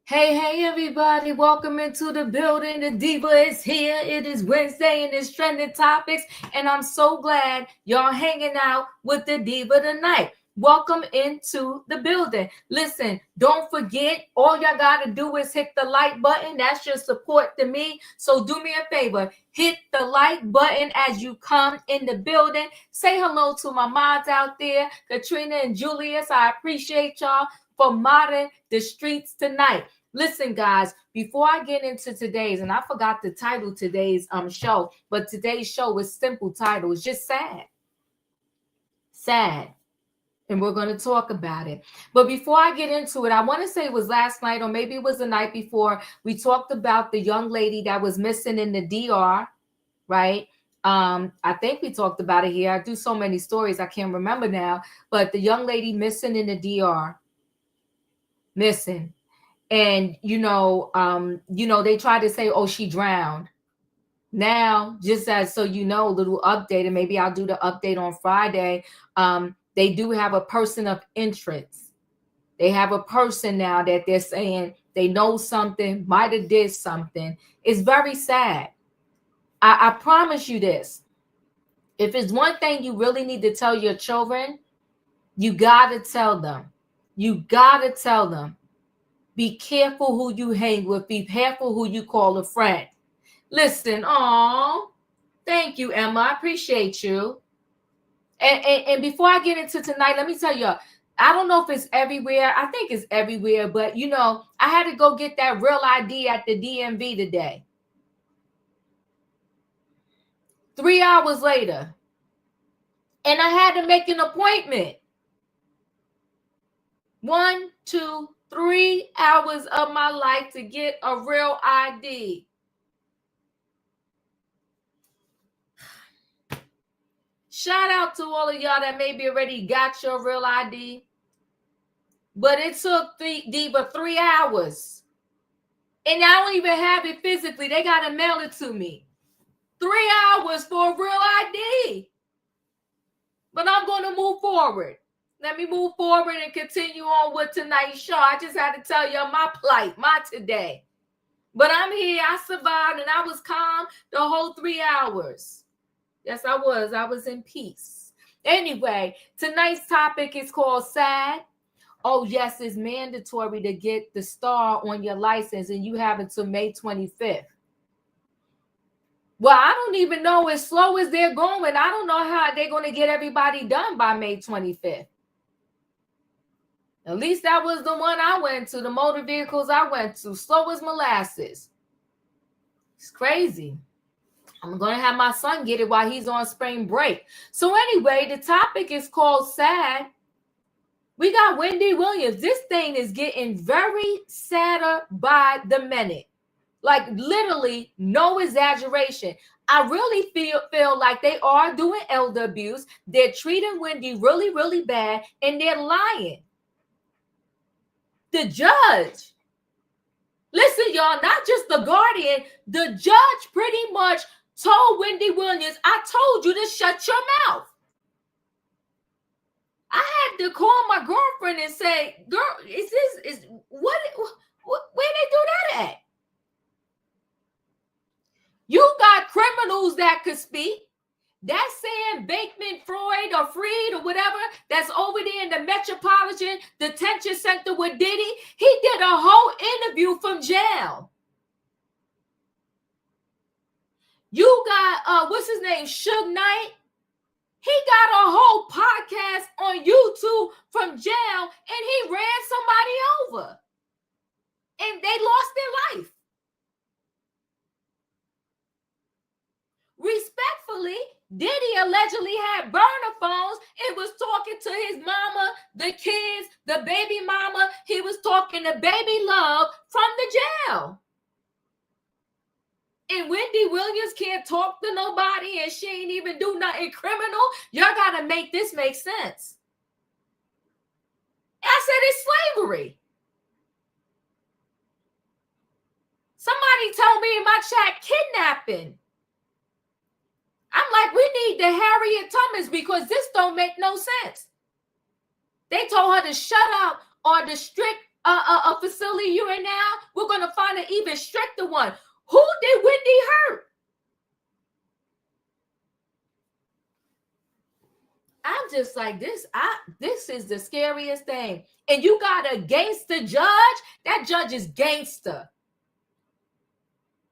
Hey, everybody. Welcome into the building. The Diva is here. It is Wednesday and it's trending topics. And I'm so glad y'all hanging out with the Diva tonight. Welcome into the building. Listen, don't forget, all y'all got to do is hit the like button. That's your support to me. So do me a favor. Hit the like button as you come in the building. Say hello to my mods out there, Katrina and Julius. I appreciate y'all for modding the streets tonight. Listen, guys, before I get into today's, and I forgot the title today's show, but today's show is simple title. It's just sad. Sad. And we're going to talk about it. But before I get into it, I want to say it was last night or maybe it was the night before. We talked about the young lady that was missing in the DR, right? I think we talked about it here. I do so many stories, I can't remember now. But the young lady missing in the DR. Missing. And, they tried to say, oh, she drowned. Now, just as so you know, a little update, and maybe I'll do the update on Friday. They do have a person of interest. They have a person now that they're saying they know something, might have did something. It's very sad. I promise you this. If it's one thing you really need to tell your children, you got to tell them. You got to tell them. Be careful who you hang with. Be careful who you call a friend. Listen, thank you, Emma. I appreciate you. And before I get into tonight, let me tell you, I don't know if it's everywhere. I think it's everywhere. But, I had to go get that real ID at the DMV today. 3 hours later. And I had to make an appointment. 1, 2, 3 hours of my life to get a real ID. Shout out to all of y'all that maybe already got your real ID. But it took Diva 3 hours. And I don't even have it physically. They got to mail it to me. 3 hours for a real ID. But I'm going to move forward. Let me move forward and continue on with tonight's show. I just had to tell you my plight, my today. But I'm here. I survived and I was calm the whole 3 hours. Yes, I was. I was in peace. Anyway, tonight's topic is called sad. Oh, yes, it's mandatory to get the star on your license and you have until May 25th. Well, I don't even know as slow as they're going. I don't know how they're going to get everybody done by May 25th. At least that was the one I went to, the motor vehicles I went to. Slow as molasses. It's crazy. I'm going to have my son get it while he's on spring break. So anyway, the topic is called sad. We got Wendy Williams. This thing is getting very sadder by the minute. Like literally no exaggeration. I really feel like they are doing elder abuse. They're treating Wendy really, really bad, and they're lying. The judge, listen, y'all, not just the guardian, the judge pretty much told Wendy Williams, I told you to shut your mouth. I had to call my girlfriend and say, girl, where they do that at? You got criminals that could speak. That Sam Bankman-Fried or Freed or whatever that's over there in the Metropolitan Detention Center with Diddy, he did a whole interview from jail. You got, what's his name, Suge Knight? He got a whole podcast on YouTube from jail, and he ran somebody over. And they lost their life. Respectfully, Diddy allegedly had burner phones and was talking to his mama, the kids, the baby mama. He was talking to baby love from the jail. And Wendy Williams can't talk to nobody and she ain't even do nothing criminal. Y'all got to make this make sense. I said it's slavery. Somebody told me in my chat kidnapping. I'm like, we need the Harriet Tubmans because this don't make no sense. They told her to shut up or the strict facility you're in now. We're going to find an even stricter one. Who did Wendy hurt? I'm just like, this is the scariest thing. And you got a gangster judge. That judge is gangster.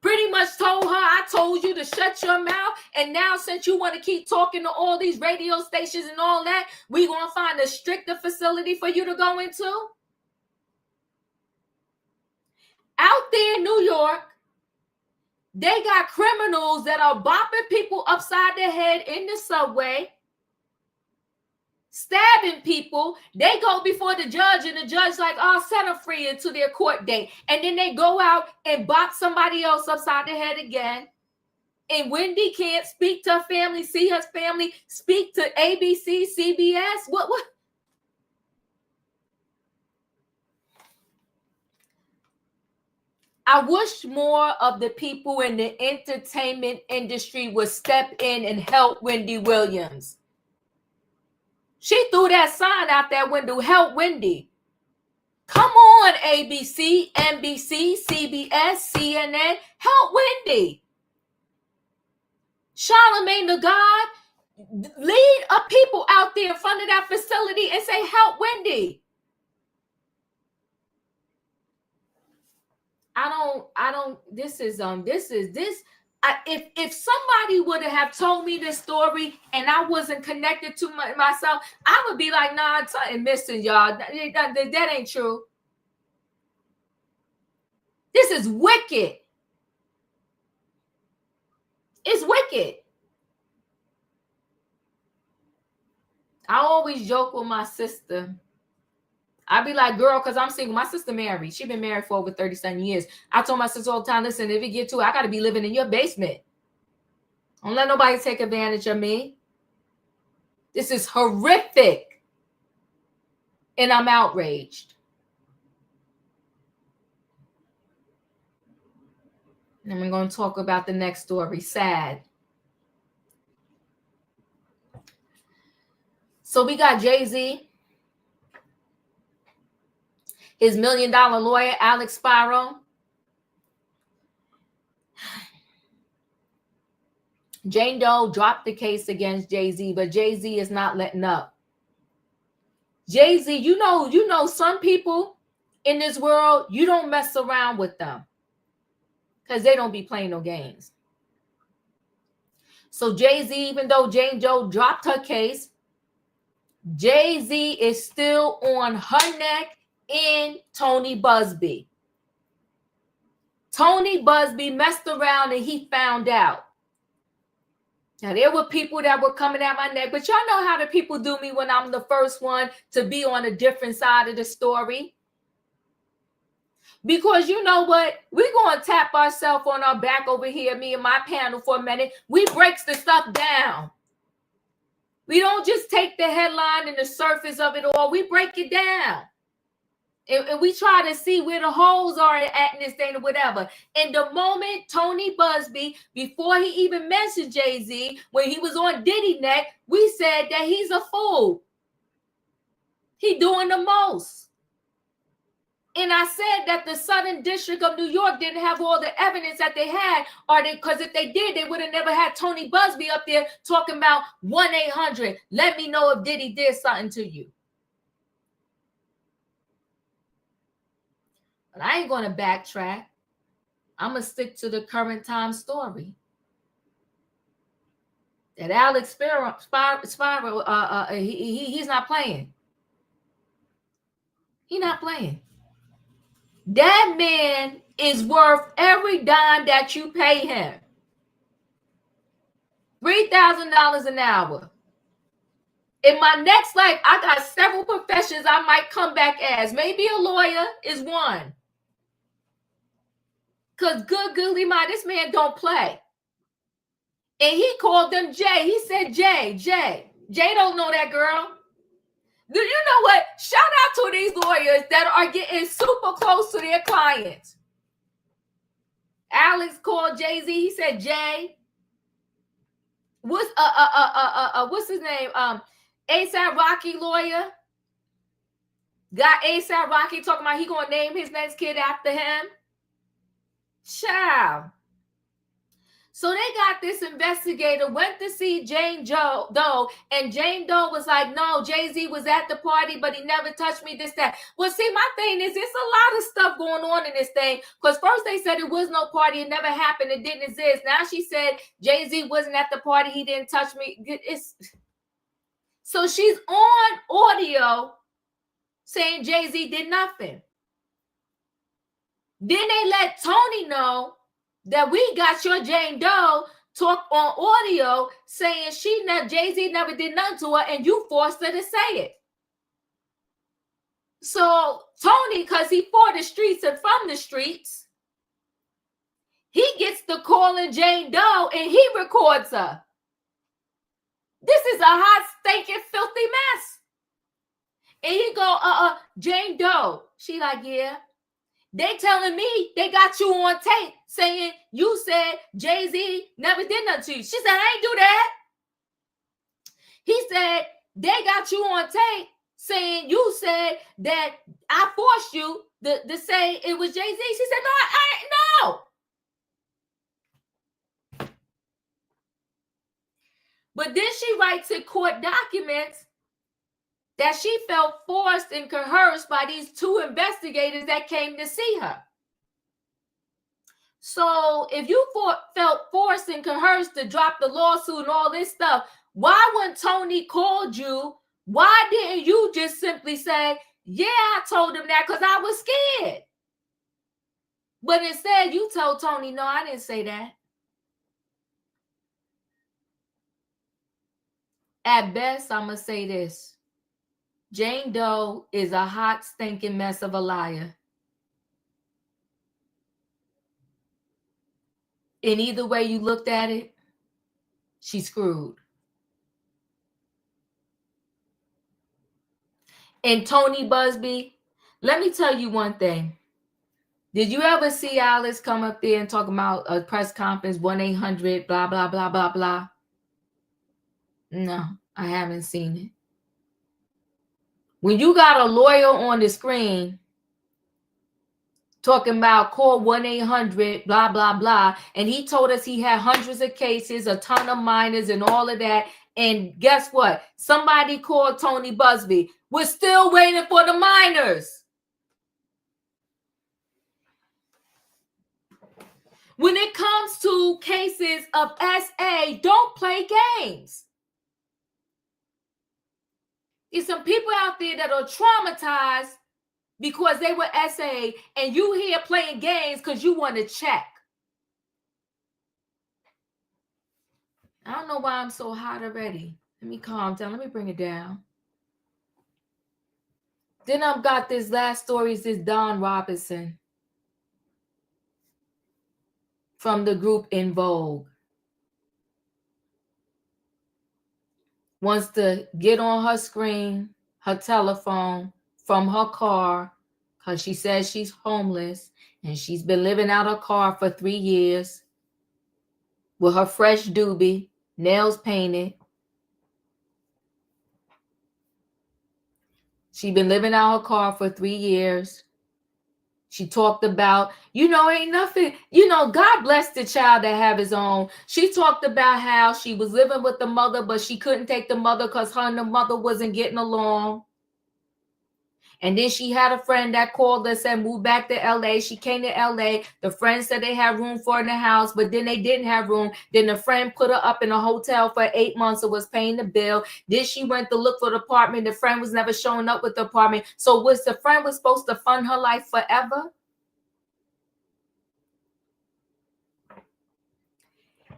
Pretty much told her, I told you to shut your mouth. And now since you want to keep talking to all these radio stations and all that, we're going to find a stricter facility for you to go into. Out there in New York, they got criminals that are bopping people upside their head in the subway, stabbing people. They go before the judge and the judge like, oh, set them free until their court date. And then they go out and bop somebody else upside the head again. And Wendy can't speak to her family, see her family, speak to ABC, CBS. What? I wish more of the people in the entertainment industry would step in and help Wendy Williams. She threw that sign out that window, help Wendy. Come on, ABC, NBC, CBS, CNN, help Wendy. Charlamagne the God, lead up people out there in front of that facility and say, help Wendy. If somebody would have told me this story and I wasn't connected to myself, I would be like, nah, I'm missing y'all. That ain't true. This is wicked. It's wicked. I always joke with my sister. I'd be like, girl, because I'm single. My sister married. She's been married for over 37 years. I told my sister all the time, listen, if it get to it, I got to be living in your basement. Don't let nobody take advantage of me. This is horrific. And I'm outraged. And we're going to talk about the next story. Sad. So we got Jay-Z. His $1 million lawyer, Alex Spiro. Jane Doe dropped the case against Jay-Z, but Jay-Z is not letting up. Jay-Z, you know, some people in this world, you don't mess around with them because they don't be playing no games. So Jay-Z, even though Jane Doe dropped her case, Jay-Z is still on her neck in Tony Busby. Tony Busby messed around and he found out. Now, there were people that were coming at my neck, but y'all know how the people do me when I'm the first one to be on a different side of the story. Because you know what? We're going to tap ourselves on our back over here, me and my panel for a minute. We breaks the stuff down. We don't just take the headline and the surface of it all. We break it down. And we try to see where the holes are at in this thing or whatever. And the moment Tony Busby, before he even mentioned Jay-Z, when he was on Diddy neck, we said that he's a fool. He doing the most. And I said that the Southern District of New York didn't have all the evidence that they had, or because if they did, they would have never had Tony Busby up there talking about 1-800. Let me know if Diddy did something to you. But I ain't going to backtrack. I'm going to stick to the current time story. That Alex Spiro, he's not playing. He's not playing. That man is worth every dime that you pay him. $3,000 an hour. In my next life, I got several professions I might come back as. Maybe a lawyer is one. Because goodly my, this man don't play. And he called them Jay. He said, Jay. Jay don't know that girl. Do you know what? Shout out to these lawyers that are getting super close to their clients. Alex called Jay-Z. He said, Jay. What's his name? A$AP Rocky lawyer. Got A$AP Rocky talking about he gonna name his next kid after him. Child. So they got this investigator, went to see Jane Doe, and Jane Doe was like, no, Jay-Z was at the party, but he never touched me, this, that. Well, see, my thing is, there's a lot of stuff going on in this thing, because first they said it was no party, it never happened, it didn't exist. Now she said Jay-Z wasn't at the party, he didn't touch me. So she's on audio saying Jay-Z did nothing. Then they let Tony know that we got your Jane Doe talk on audio saying Jay-Z never did nothing to her and you forced her to say it. So Tony, because he for the streets and from the streets, he gets the call in Jane Doe and he records her. This is a hot, stinking, filthy mess. And he go, Jane Doe. She like, yeah. They telling me they got you on tape saying you said Jay-Z never did nothing to you. She said, I ain't do that. He said, they got you on tape saying you said that I forced you to say it was Jay-Z. She said, no. But then she writes in court documents that she felt forced and coerced by these two investigators that came to see her. So if you felt forced and coerced to drop the lawsuit and all this stuff, why when Tony called you, why didn't you just simply say, yeah, I told him that because I was scared? But instead you told Tony, no, I didn't say that. At best, I'm going to say this. Jane Doe is a hot, stinking mess of a liar. In either way you looked at it, she's screwed. And Tony Busby, let me tell you one thing. Did you ever see Alice come up there and talk about a press conference, 1-800, blah, blah, blah, blah, blah? No, I haven't seen it. When you got a lawyer on the screen talking about call 1-800, blah, blah, blah, and he told us he had hundreds of cases, a ton of minors and all of that, and guess what? Somebody called Tony Busby. We're still waiting for the minors. When it comes to cases of SA, don't play games. There's some people out there that are traumatized because they were SA and you here playing games because you want to check. I don't know why I'm so hot already. Let me calm down. Let me bring it down. Then I've got this last story. Is this Don Robinson from the group in Vogue. Wants to get on her screen, her telephone, from her car, because she says she's homeless and she's been living out her car for 3 years with her fresh doobie, nails painted. She's been living out her car for 3 years. She talked about, ain't nothing, God bless the child that have his own. She talked about how she was living with the mother, but she couldn't take the mother because her and the mother wasn't getting along. And then she had a friend that called her, said, move back to LA. She came to LA. The friend said they had room for her in the house, but then they didn't have room. Then the friend put her up in a hotel for 8 months and was paying the bill. Then she went to look for the apartment. The friend was never showing up with the apartment. So was the friend was supposed to fund her life forever?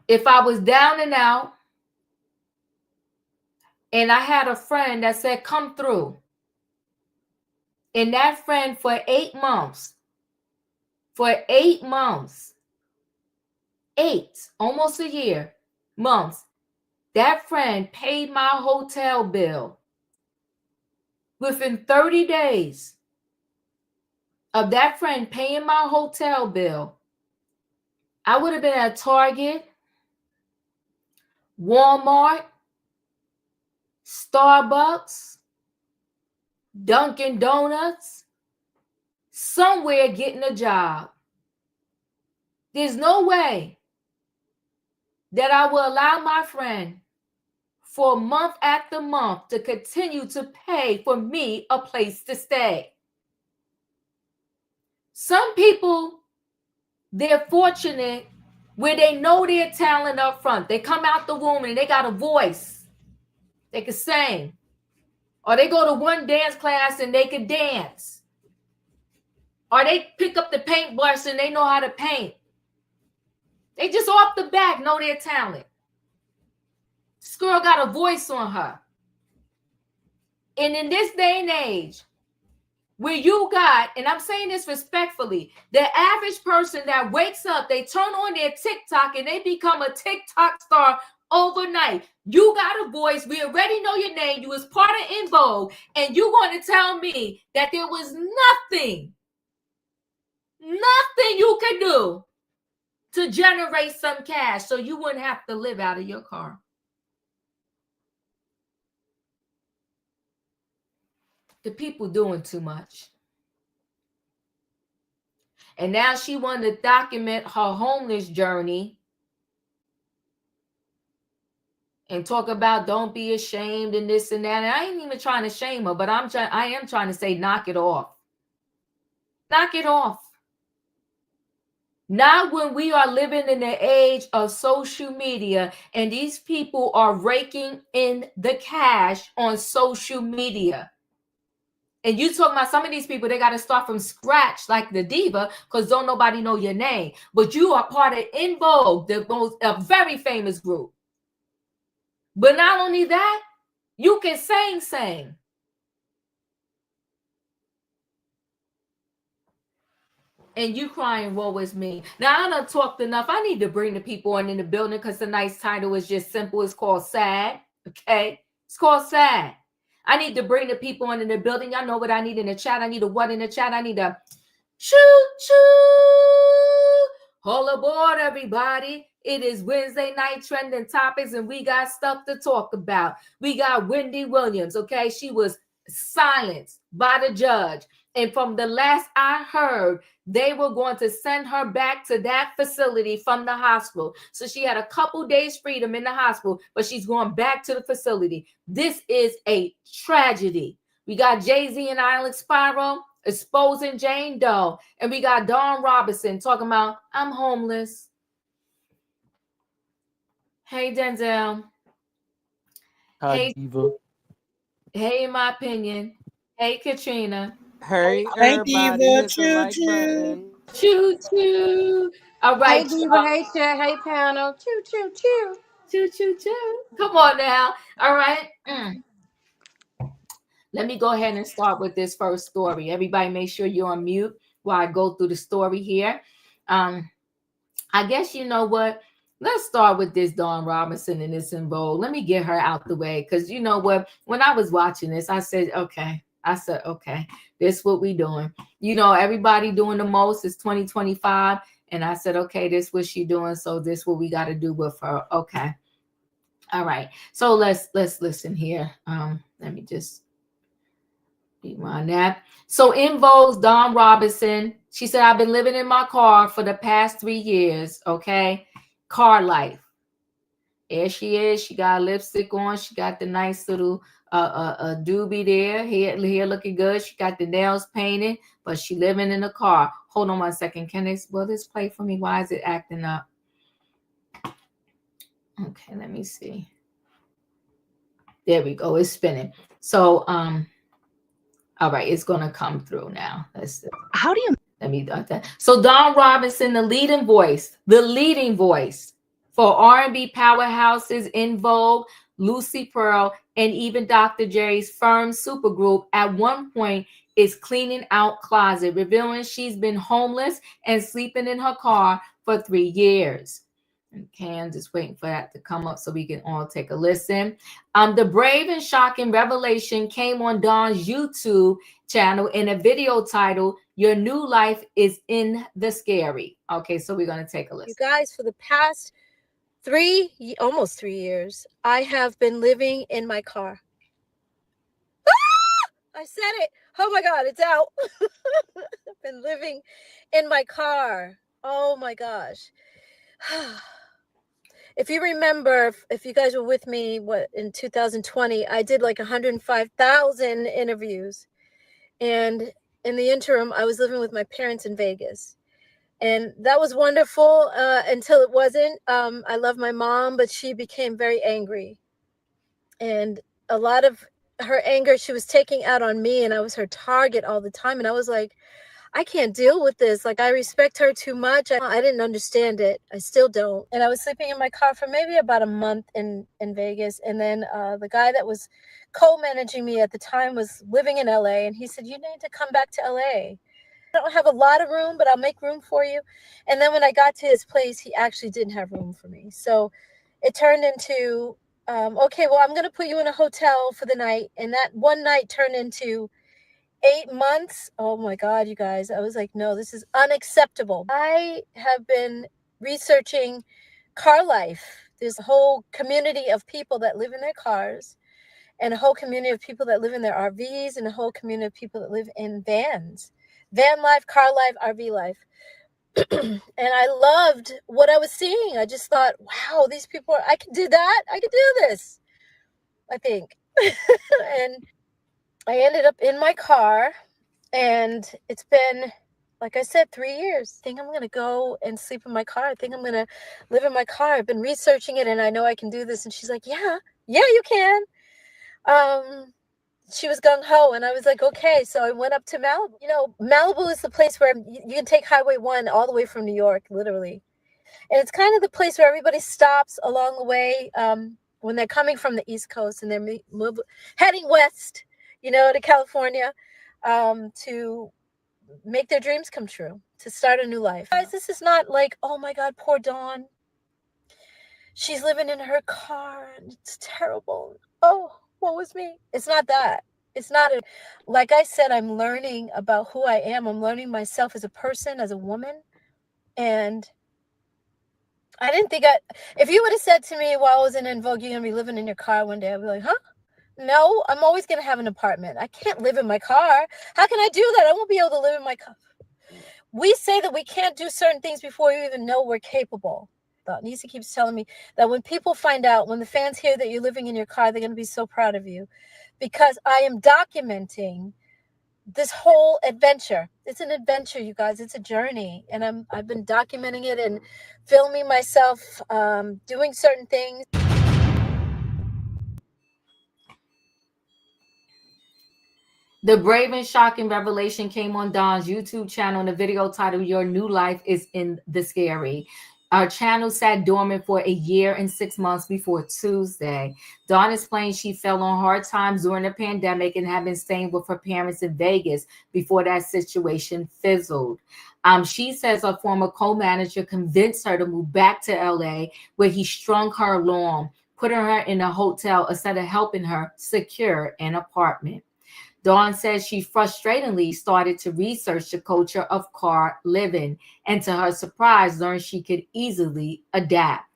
If I was down and out and I had a friend that said, come through, and that friend for 8 months, almost a year, months, that friend paid my hotel bill. Within 30 days of that friend paying my hotel bill, I would have been at Target, Walmart, Starbucks, Dunkin' Donuts, somewhere getting a job. There's no way that I will allow my friend for month after month to continue to pay for me a place to stay. Some people, they're fortunate where they know their talent up front. They come out the womb and they got a voice. They can sing. Or they go to one dance class and they can dance. Or they pick up the paintbrush and they know how to paint. They just off the bat know their talent. This girl got a voice on her. And in this day and age, where you got, and I'm saying this respectfully, the average person that wakes up, they turn on their TikTok and they become a TikTok star overnight. You got a voice. We already know your name. You was part of In Vogue. And you're going to tell me that there was nothing you could do to generate some cash so you wouldn't have to live out of your car. The people doing too much. And now she wanted to document her homeless journey and talk about don't be ashamed and this and that. And I ain't even trying to shame her, but I am trying to say knock it off. Knock it off. Not when we are living in the age of social media and these people are raking in the cash on social media. And you talking about some of these people, they got to start from scratch like the diva because don't nobody know your name. But you are part of In Vogue, a very famous group. But not only that, you can sing. And you crying, woe is me. Now, I done talked enough. I need to bring the people in the building because the nice title is just simple. It's called Sad, okay? It's called Sad. I need to bring the people in the building. Y'all know what I need in the chat. I need a what in the chat. I need a choo-choo. All aboard, everybody. It is Wednesday night trending topics, and we got stuff to talk about. We got Wendy Williams, okay? She was silenced by the judge. And from the last I heard, they were going to send her back to that facility from the hospital. So she had a couple days freedom in the hospital, but she's going back to the facility. This is a tragedy. We got Jay-Z and Island Spiro exposing Jane Doe. And we got Dawn Robinson talking about, I'm homeless. Hey, Denzel. Hi, Diva. Hey, in my opinion. Hey, Katrina. Hey, everybody. Hit the like button. Choo choo. All right. Hey, Diva. Hey, chat. Hey, panel. Choo choo choo. Choo choo choo. Come on now. All right. Let me go ahead and start with this first story. Everybody make sure you're on mute while I go through the story here. I guess you know what? Let's start with this Dawn Robinson and this In Vogue. Let me get her out the way because you know what? When I was watching this, I said, okay, this is what we doing. You know, everybody doing the most. It's 2025. And I said, okay, this is what she doing. So this is what we got to do with her. Okay. All right. So let's listen here. Let me just, Rewind that. So in Vogue, Dawn Robinson, she said, I've been living in my car for the past 3 years. Okay. Car life. There she is. She got lipstick on. She got the nice little doobie there. Hair looking good. She got the nails painted, but she living in a car. Hold on 1 second. Will this play for me? Why is it acting up? Okay, let me see. There we go. It's spinning. So, all right, it's gonna come through now. How do you? Let me do that. So Dawn Robinson, the leading voice for R&B powerhouses in Vogue, Lucy Pearl, and even Dr. Jerry's firm supergroup, at one point is cleaning out closet, revealing she's been homeless and sleeping in her car for 3 years. Okay, I'm just waiting for that to come up so we can all take a listen. The brave and shocking revelation came on Dawn's YouTube channel in a video titled, Your New Life is in the Scary. Okay, so we're going to take a listen. You guys, for the past almost 3 years, I have been living in my car. Ah! I said it. Oh my God, it's out. I've been living in my car. Oh my gosh. If you remember, if you guys were with me, in 2020, I did like 105,000 interviews. And in the interim, I was living with my parents in Vegas. And that was wonderful until it wasn't. I love my mom, but she became very angry. And a lot of her anger, she was taking out on me, and I was her target all the time. And I was like, I can't deal with this. Like, I respect her too much. I didn't understand it. I still don't. And I was sleeping in my car for maybe about a month in Vegas. And then the guy that was co-managing me at the time was living in LA. And he said, you need to come back to LA. I don't have a lot of room, but I'll make room for you. And then when I got to his place, he actually didn't have room for me. So it turned into, okay, well, I'm going to put you in a hotel for the night. And that one night turned into 8 months. Oh my God, you guys. I was like, no, this is unacceptable. I have been researching car life. There's a whole community of people that live in their cars, and a whole community of people that live in their RVs, and a whole community of people that live in vans. Van life, car life, RV life. And I loved what I was seeing. I just thought, wow, these people, I can do that. I can do this, I think. And I ended up in my car, and it's been, like I said, 3 years. I think I'm going to go and sleep in my car. I think I'm going to live in my car. I've been researching it, and I know I can do this. And she's like, yeah, you can. She was gung-ho, and I was like, okay. So I went up to Malibu. You know, Malibu is the place where you can take Highway 1 all the way from New York, literally. And it's kind of the place where everybody stops along the way when they're coming from the East Coast and they're heading west, you know, to California, to make their dreams come true, to start a new life. Guys, this is not like, oh my God, poor Dawn. She's living in her car and it's terrible. Oh, what was me? It's not that. It's not like I said, I'm learning about who I am. I'm learning myself as a person, as a woman. And I didn't think if you would have said to me while I was in Vogue, you're going to be living in your car one day, I'd be like, huh? No, I'm always going to have an apartment. I can't live in my car. How can I do that? I won't be able to live in my car. We say that we can't do certain things before you even know we're capable. Nisa keeps telling me that when people find out, when the fans hear that you're living in your car, they're going to be so proud of you, because I am documenting this whole adventure. It's an adventure, you guys. It's a journey. And I've been documenting it and filming myself doing certain things. The brave and shocking revelation came on Dawn's YouTube channel in a video titled, Your New Life is in the Scary. Our channel sat dormant for 1 year and 6 months before Tuesday. Dawn explained she fell on hard times during the pandemic and had been staying with her parents in Vegas before that situation fizzled. She says her former co-manager convinced her to move back to LA, where he strung her along, putting her in a hotel instead of helping her secure an apartment. Dawn says she frustratingly started to research the culture of car living, and to her surprise, learned she could easily adapt.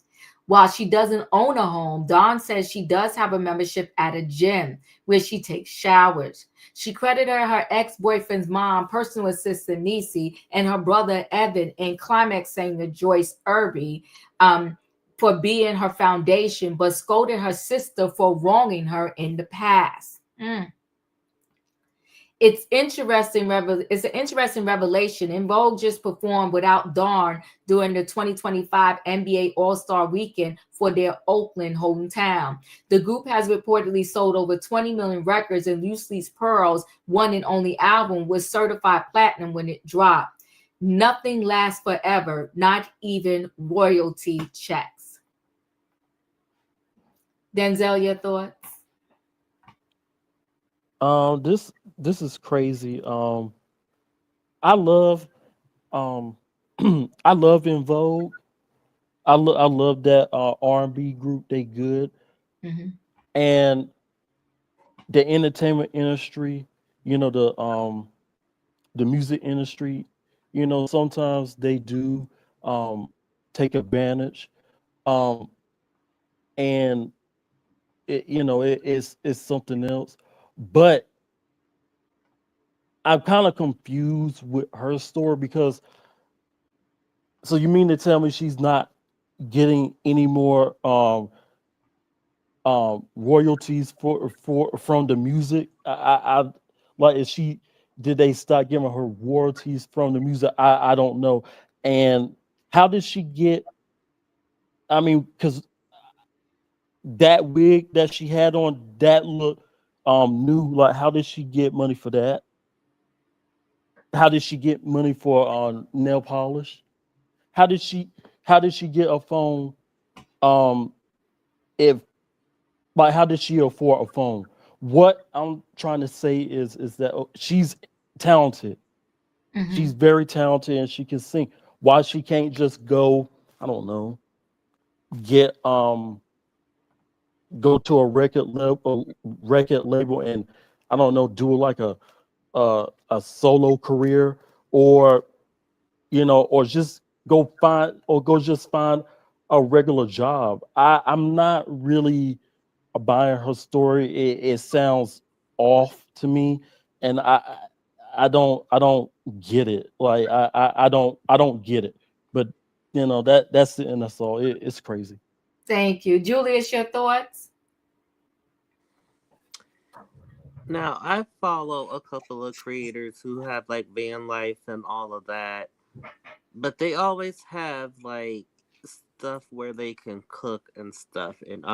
While she doesn't own a home, Dawn says she does have a membership at a gym where she takes showers. She credited her ex-boyfriend's mom, personal assistant Nisi, and her brother Evan in climaxing to Joyce Irby for being her foundation, but scolded her sister for wronging her in the past. It's interesting. It's an interesting revelation. And Vogue just performed without Dawn during the 2025 NBA All-Star Weekend for their Oakland hometown. The group has reportedly sold over 20 million records, and Loosely's Pearls, one and only album, was certified platinum when it dropped. Nothing lasts forever, not even royalty checks. Denzel, your thoughts? This is crazy. I love I love In Vogue. I love that R&B group. They good. Mm-hmm. And the entertainment industry, the music industry, sometimes they do take advantage. And it's something else. But I'm kind of confused with her story because, so you mean to tell me she's not getting any more royalties from the music? I like, is she, did they start giving her royalties from the music? I don't know. And how did she get, I mean, because that wig that she had on, that look new, like how did she get money for that? How did she get money for nail polish? How did she get a phone? If Like, how did she afford a phone? What I'm trying to say is that she's talented. Mm-hmm. She's very talented and she can sing. Why she can't just go, I don't know, get go to a record label and, I don't know, do like a solo career, or or just just find a regular job. I'm not really buying her story. It sounds off to me, and I don't get it. Like I don't get it. But that's the end of all. It's crazy. Thank you. Julius, your thoughts? Now, I follow a couple of creators who have like van life and all of that, but they always have like stuff where they can cook and stuff. And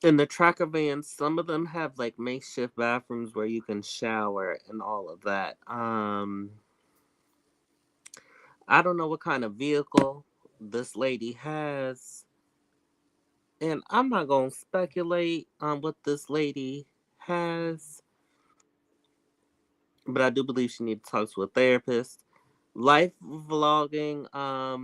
in the tracker vans, some of them have like makeshift bathrooms where you can shower and all of that. I don't know what kind of vehicle this lady has, and I'm not gonna speculate on what this lady has, but I do believe she needs to talk to a therapist. Life vlogging, I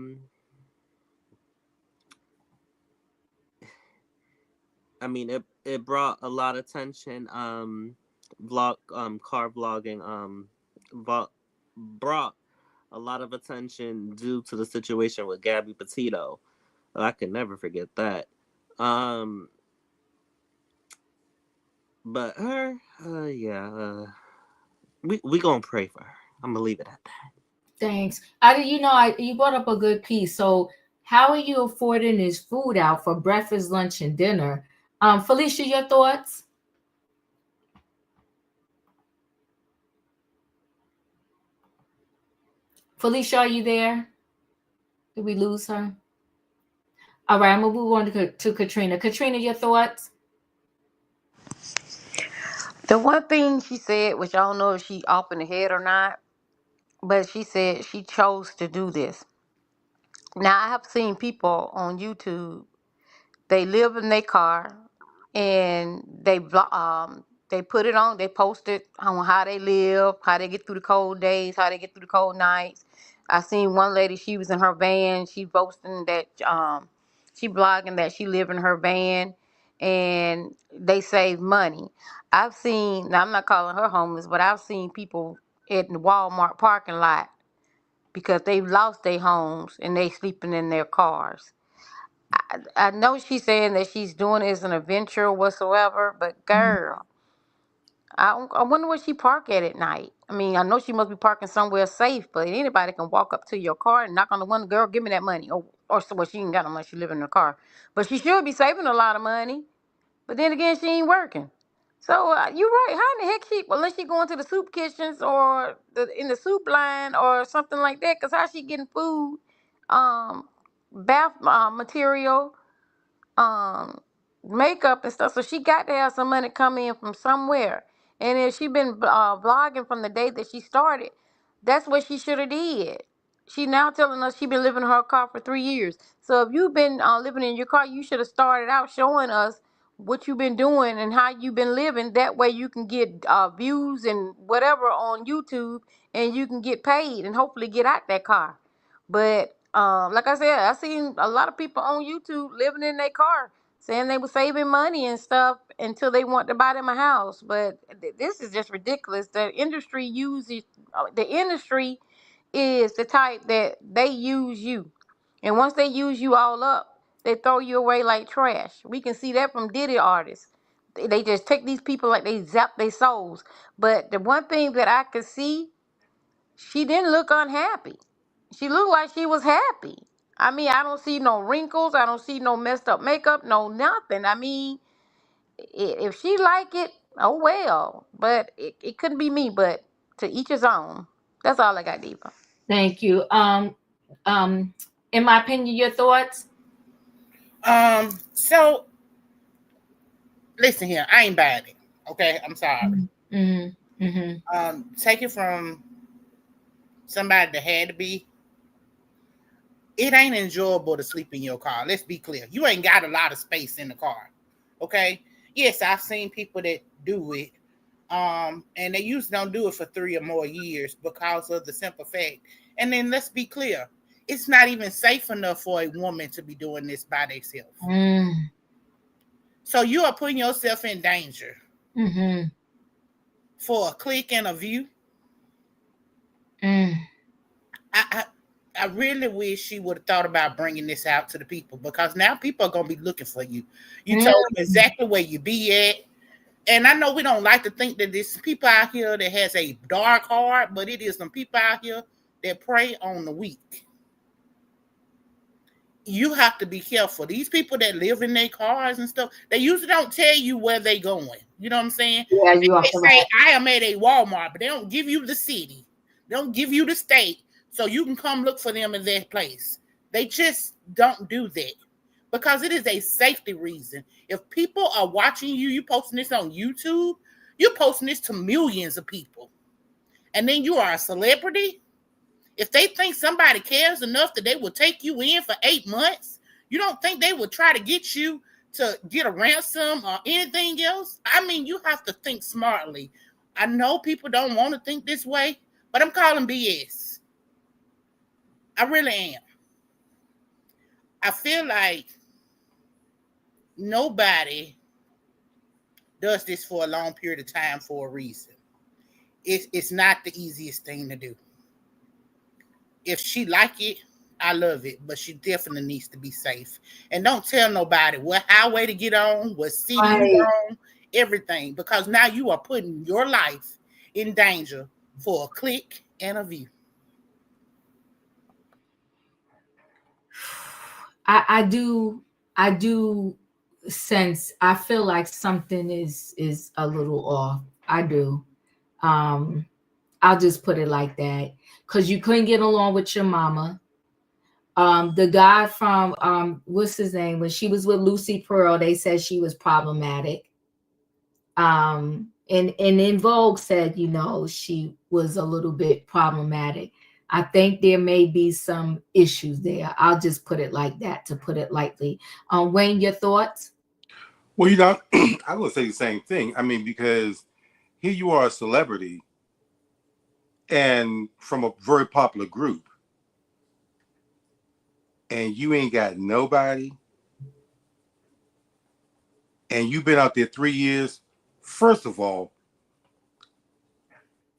mean, it brought a lot of attention. Car vlogging, brought a lot of attention due to the situation with Gabby Petito. I can never forget that. But her, we gonna pray for her. I'm gonna leave it at that. Thanks. You brought up a good piece. So, how are you affording this food out for breakfast, lunch, and dinner? Felicia, your thoughts? Felicia, are you there? Did we lose her? All right, I'm gonna move on to Katrina. Katrina, your thoughts? The one thing she said, which I don't know if she off in the head or not, but she said she chose to do this. Now I have seen people on YouTube. They live in their car, and they put it on. They post it on how they live, how they get through the cold days, how they get through the cold nights. I seen one lady. She was in her van. She posting that she blogging that she live in her van, and they save money. I've seen. Now I'm not calling her homeless, but I've seen people at the Walmart parking lot because they've lost their homes and they sleeping in their cars. I know she's saying that she's doing it as an adventure whatsoever, but girl, I wonder where she park at night. I mean, I know she must be parking somewhere safe, but anybody can walk up to your car and knock on the window, girl, give me that money. Or so, well, she ain't got no money, she live in her car. But she should be saving a lot of money. But then again, she ain't working. So you're right. How in the heck unless she going to the soup kitchens or in the soup line or something like that, because how she getting food, bath material, um makeup and stuff. So she got to have some money come in from somewhere. And if she been vlogging from the day that she started, that's what she should have did. She now telling us she been living in her car for 3 years. So if you've been living in your car, you should have started out showing us what you've been doing and how you've been living. That way you can get views and whatever on YouTube, and you can get paid and hopefully get out that car. But like I said, I seen a lot of people on YouTube living in their car, saying they were saving money and stuff until they want to buy them a house. But this is just ridiculous. The industry is the type that they use you, and once they use you all up, they throw you away like trash. We can see that from Diddy artists. They just take these people like they zap their souls. But the one thing that I could see, she didn't look unhappy. She looked like she was happy. I mean, I don't see no wrinkles. I don't see no messed up makeup. No nothing. I mean, if she like it, oh well. But it couldn't be me. But to each his own. That's all I got, Diva. Thank you. In my opinion, your thoughts? So listen here, I ain't buying it. Okay, I'm sorry. Mm-hmm. Mm-hmm. Take it from somebody that had to be. It ain't enjoyable to sleep in your car. Let's be clear. You ain't got a lot of space in the car. Okay. Yes, I've seen people that do it. And they usually don't do it for 3 or more years because of the simple fact. And then let's be clear. It's not even safe enough for a woman to be doing this by themselves. Mm. So you are putting yourself in danger for a click and a view. I really wish she would have thought about bringing this out to the people, because now people are going to be looking for you. You told them exactly where you be at. And I know we don't like to think that there's people out here that has a dark heart, but it is some people out here that prey on the weak. You have to be careful. These people that live in their cars and stuff, they usually don't tell you where they going. You know what I'm saying? Yeah, you they say, I am at a Walmart, but they don't give you the city. They don't give you the state, so you can come look for them in that place. They just don't do that because it is a safety reason. If people are watching you, you posting this on YouTube, you're posting this to millions of people. And then you are a celebrity. If they think somebody cares enough that they will take you in for 8 months, you don't think they would try to get you to get a ransom or anything else? I mean, you have to think smartly. I know people don't want to think this way, but I'm calling BS. I really am. I feel like nobody does this for a long period of time for a reason. It's not the easiest thing to do. If she like it, I love it, but she definitely needs to be safe. And don't tell nobody what highway to get on, what city you on, everything, because now you are putting your life in danger for a click and a view. I do sense, I feel like something is a little off. I do. I'll just put it like that. Because you couldn't get along with your mama. The guy from what's his name? When she was with Lucy Pearl, they said she was problematic. And in Vogue said, she was a little bit problematic. I think there may be some issues there. I'll just put it like that, to put it lightly. Wayne, your thoughts? Well, I would say the same thing. I mean, because here you are, a celebrity, and from a very popular group, and you ain't got nobody, and you've been out there 3 years. First of all,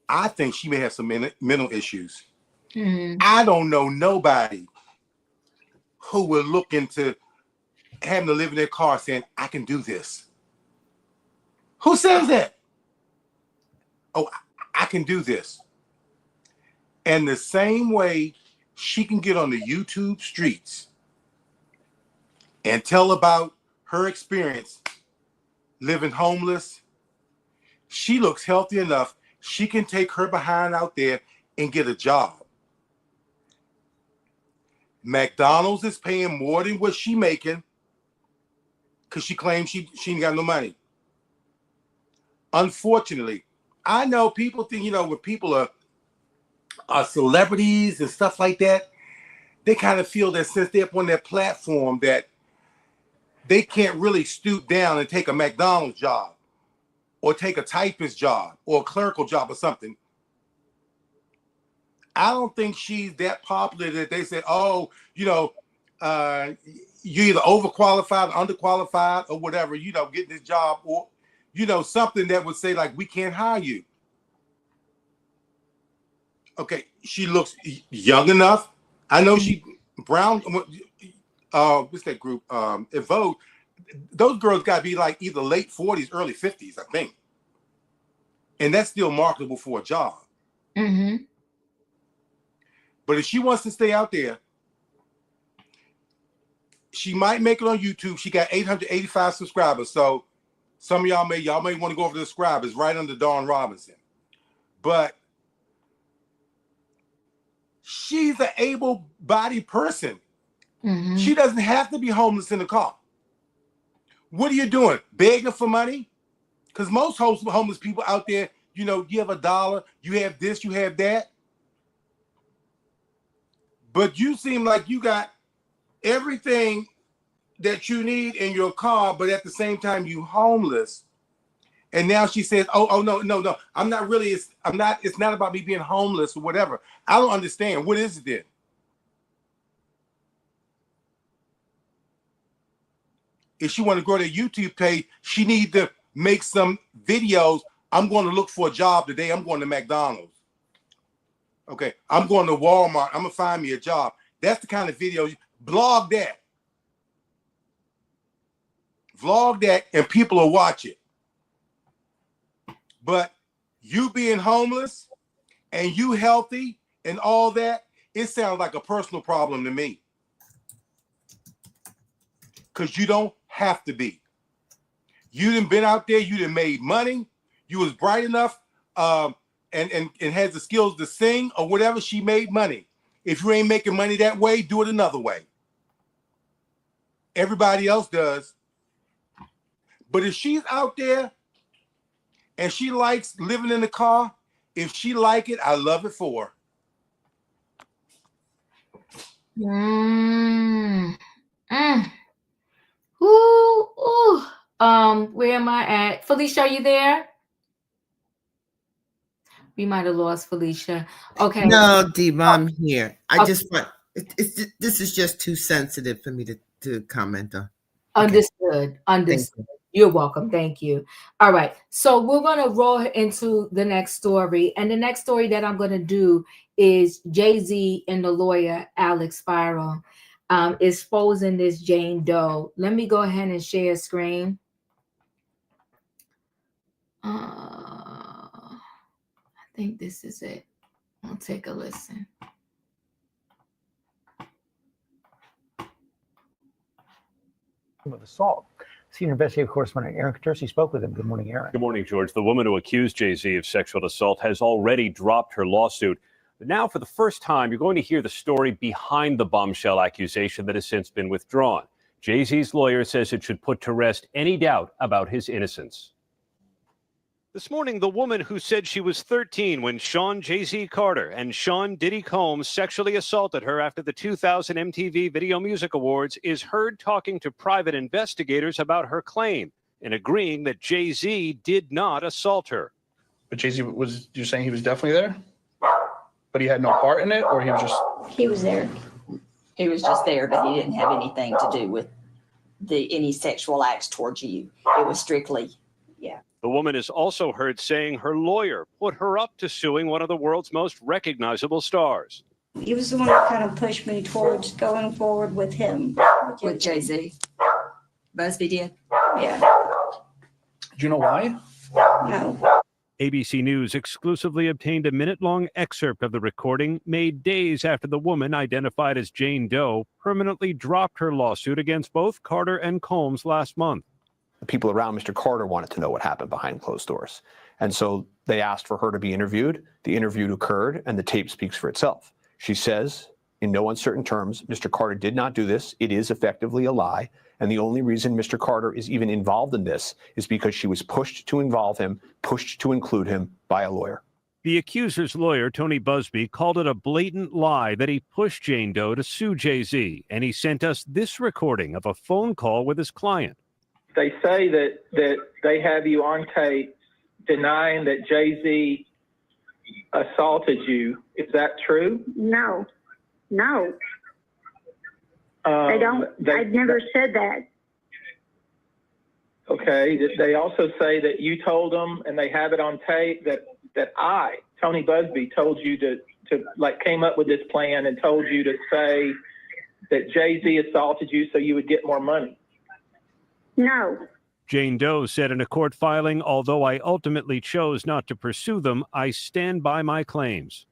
I think she may have some mental issues. I don't know nobody who will look into having to live in their car saying, I can do this. Who says that? Oh, I can do this. And the same way she can get on the YouTube streets and tell about her experience living homeless, she looks healthy enough. She can take her behind out there and get a job. McDonald's is paying more than what she making because she claims she ain't got no money. Unfortunately, I know people think, you know, when people are celebrities and stuff like that, they kind of feel that since they're up on their platform that they can't really stoop down and take a McDonald's job or take a typist job or a clerical job or something. I don't think she's that popular that they say, oh, you know, you're either overqualified, underqualified, or whatever, you know, getting this job, or, you know, something that would say, like, we can't hire you. Okay, she looks young enough. I know she, Brown, what's that group? At Vogue, those girls got to be like either late 40s, early 50s, I think. And that's still marketable for a job. Mm-hmm. But if she wants to stay out there, she might make it on YouTube. She got 885 subscribers. So some of y'all may want to go over to subscribe. It's right under Dawn Robinson. But she's an able-bodied person. Mm-hmm. She doesn't have to be homeless in the car. What are you doing? Begging for money? Because most homeless people out there, you know, you have $1, you have this, you have that. But you seem like you got everything that you need in your car, but at the same time you homeless. And now she says, oh no, I'm not really, it's not about me being homeless or whatever. I don't understand. What is it then? If she want to grow their YouTube page, she need to make some videos. I'm going to look for a job today. I'm going to McDonald's. Okay, I'm going to Walmart. I'm going to find me a job. That's the kind of video. Blog that. Vlog that, and people will watch it. But you being homeless and you healthy and all that, it sounds like a personal problem to me. Because you don't have to be. You done been out there, you done made money, you was bright enough, and has the skills to sing or whatever. She made money. If you ain't making money that way, do it another way. Everybody else does. But if she's out there and she likes living in the car, if she like it, I love it for her. Ooh. Where am I at? Felicia, are you there? We might have lost Felicia. Okay. No, Diva, I'm here. I just want this is just too sensitive for me to comment on. Okay. Understood. You're welcome. Thank you. All right. So we're going to roll into the next story. And the next story that I'm going to do is Jay-Z and the lawyer, Alex Spiro, exposing this Jane Doe. Let me go ahead and share screen. I think this is it. We'll take a listen. Of assault. Senior investigative correspondent Aaron Katersi spoke with him. Good morning, Aaron. Good morning, George. The woman who accused Jay-Z of sexual assault has already dropped her lawsuit. But now, for the first time, you're going to hear the story behind the bombshell accusation that has since been withdrawn. Jay-Z's lawyer says it should put to rest any doubt about his innocence. This morning, the woman who said she was 13 when Sean Jay-Z Carter and Sean Diddy Combs sexually assaulted her after the 2000 MTV Video Music Awards is heard talking to private investigators about her claim and agreeing that Jay-Z did not assault her. But Jay-Z you're saying he was definitely there? But he had no part in it, or he was just... He was there. He was just there, but he didn't have anything to do with any sexual acts towards you. It was strictly, yeah. The woman is also heard saying her lawyer put her up to suing one of the world's most recognizable stars. He was the one that kind of pushed me towards going forward with him. With Jay-Z. Busby did. Yeah. Do you know why? No. ABC News exclusively obtained a minute-long excerpt of the recording made days after the woman, identified as Jane Doe, permanently dropped her lawsuit against both Carter and Combs last month. The people around Mr. Carter wanted to know what happened behind closed doors. And so they asked for her to be interviewed. The interview occurred, and the tape speaks for itself. She says, in no uncertain terms, Mr. Carter did not do this. It is effectively a lie. And the only reason Mr. Carter is even involved in this is because she was pushed to involve him, pushed to include him by a lawyer. The accuser's lawyer, Tony Busby, called it a blatant lie that he pushed Jane Doe to sue Jay-Z, and he sent us this recording of a phone call with his client. They say that they have you on tape denying that Jay-Z assaulted you. Is that true? No. They don't. I've never said that. Okay. They also say that you told them, and they have it on tape, that I, Tony Busby, told you to came up with this plan and told you to say that Jay-Z assaulted you so you would get more money. No. Jane Doe said in a court filing, although I ultimately chose not to pursue them, I stand by my claims.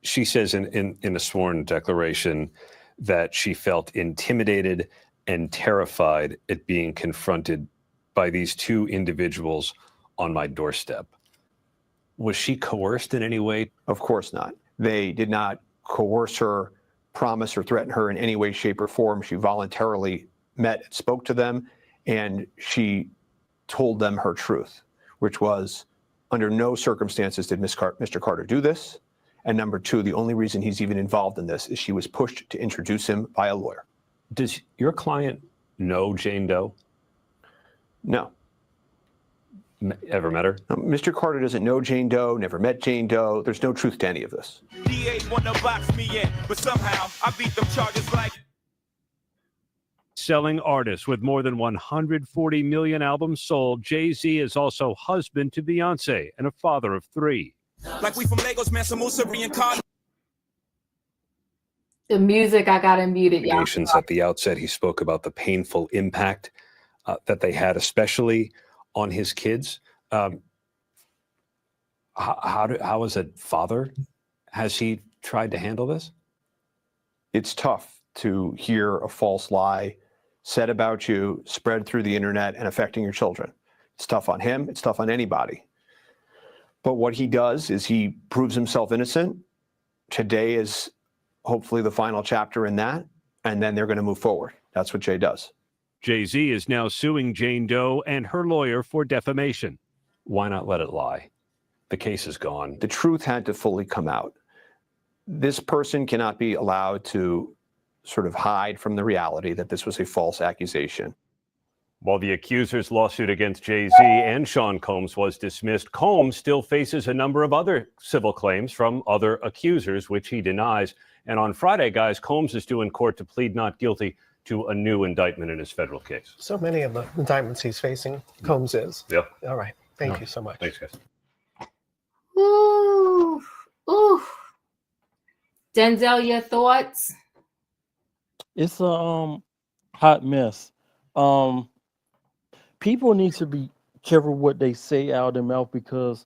She says in a sworn declaration that she felt intimidated and terrified at being confronted by these two individuals on my doorstep. Was she coerced in any way? Of course not. They did not coerce her, promise or threaten her in any way, shape, or form. She voluntarily met and spoke to them, and she told them her truth, which was, under no circumstances did Mr. Carter do this. And number two, the only reason he's even involved in this is she was pushed to introduce him by a lawyer. Does your client know Jane Doe? No. Ever met her? No, Mr. Carter doesn't know Jane Doe, never met Jane Doe. There's no truth to any of this. DA wanna box me in, but somehow I beat them charges like Selling artist with more than 140 million albums sold, Jay-Z is also husband to Beyonce and a father of 3. like we from Lagos, man, Samosa reincarnated. The music, I got muted, y'all. At the outset, he spoke about the painful impact that they had, especially on his kids. How as a father, has he tried to handle this? It's tough to hear a false lie said about you, spread through the internet and affecting your children. It's tough on him. It's tough on anybody. But what he does is he proves himself innocent. Today is hopefully the final chapter in that, and then they're going to move forward. That's what Jay does. Jay-Z is now suing Jane Doe and her lawyer for defamation. Why not let it lie? The case is gone. The truth had to fully come out. This person cannot be allowed to sort of hide from the reality that this was a false accusation. While the accuser's lawsuit against Jay-Z and Sean Combs was dismissed, Combs still faces a number of other civil claims from other accusers, which he denies. And on Friday, guys, Combs is due in court to plead not guilty to a new indictment in his federal case. So many of the indictments he's facing, Combs is. Yep. All right. Thank you so much. Thanks, guys. Ooh. Denzel, your thoughts? It's a hot mess. People need to be careful what they say out of their mouth, because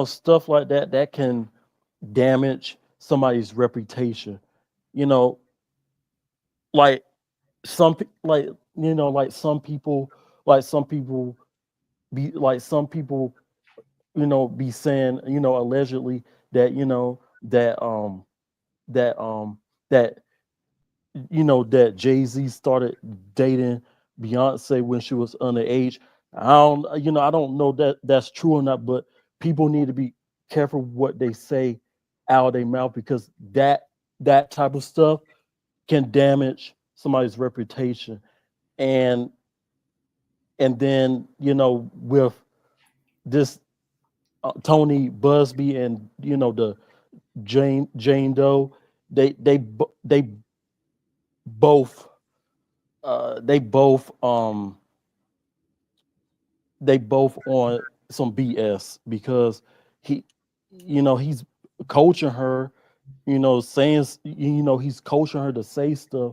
stuff like that can damage somebody's reputation. Like some people be saying, allegedly that Jay-Z started dating Beyonce when she was underage. I don't know that that's true or not, but people need to be careful what they say out of their mouth, because that type of stuff can damage somebody's reputation. And then, with this Tony Busby and, the Jane Doe, they both on some BS, because he's coaching her, saying, he's coaching her to say stuff.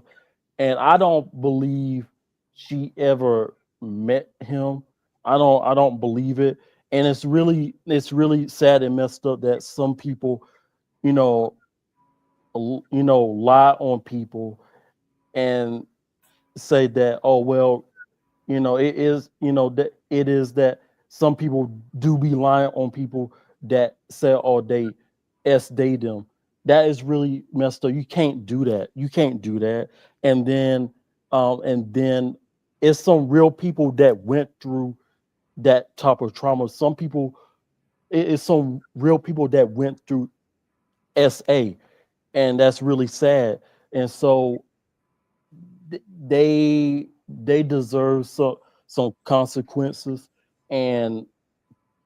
And I don't believe she ever met him. I don't believe it. And it's really sad and messed up that some people, you know, lie on people and say that, oh well, it is, that it is that some people do be lying on people that say, oh, they they them. That is really messed up. You can't do that. You can't do that. And then it's some real people that went through that type of trauma. Some people, it's some real people that went through SA, and that's really sad. And so they deserve some consequences. And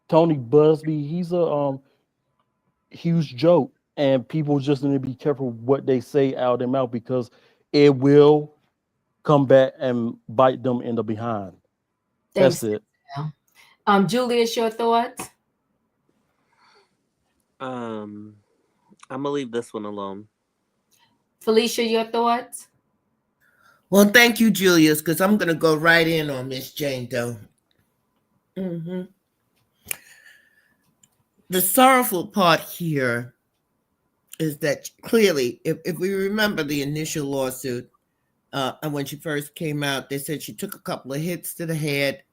Tony Busby, he's a huge joke, and people just need to be careful what they say out of their mouth, because it will come back and bite them in the behind. Thanks. That's it. Julius, your thoughts? I'm gonna leave this one alone. Felicia, your thoughts? Well, thank you, Julius, because I'm going to go right in on Miss Jane Doe. The sorrowful part here is that clearly, if we remember the initial lawsuit, and when she first came out, they said she took a couple of hits to the head.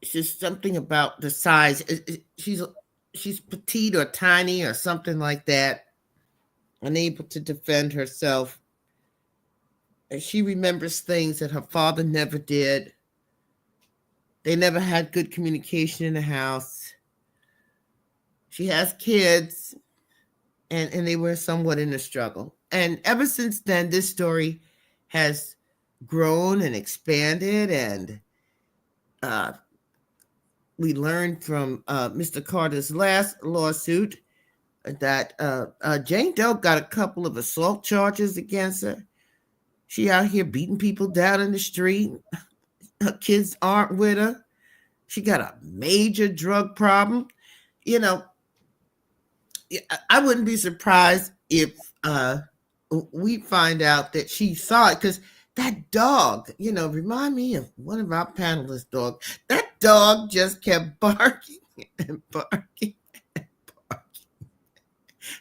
She's something about the size. She's petite or tiny or something like that, unable to defend herself. And she remembers things that her father never did. They never had good communication in the house. She has kids, and they were somewhat in a struggle. And ever since then, this story has grown and expanded, and we learned from Mr. Carter's last lawsuit that Jane Doe got a couple of assault charges against her. She out here beating people down in the street. Her kids aren't with her. She got a major drug problem. I wouldn't be surprised if we find out that she saw it, because that dog, remind me of one of our panelists' dogs. That dog just kept barking and barking and barking.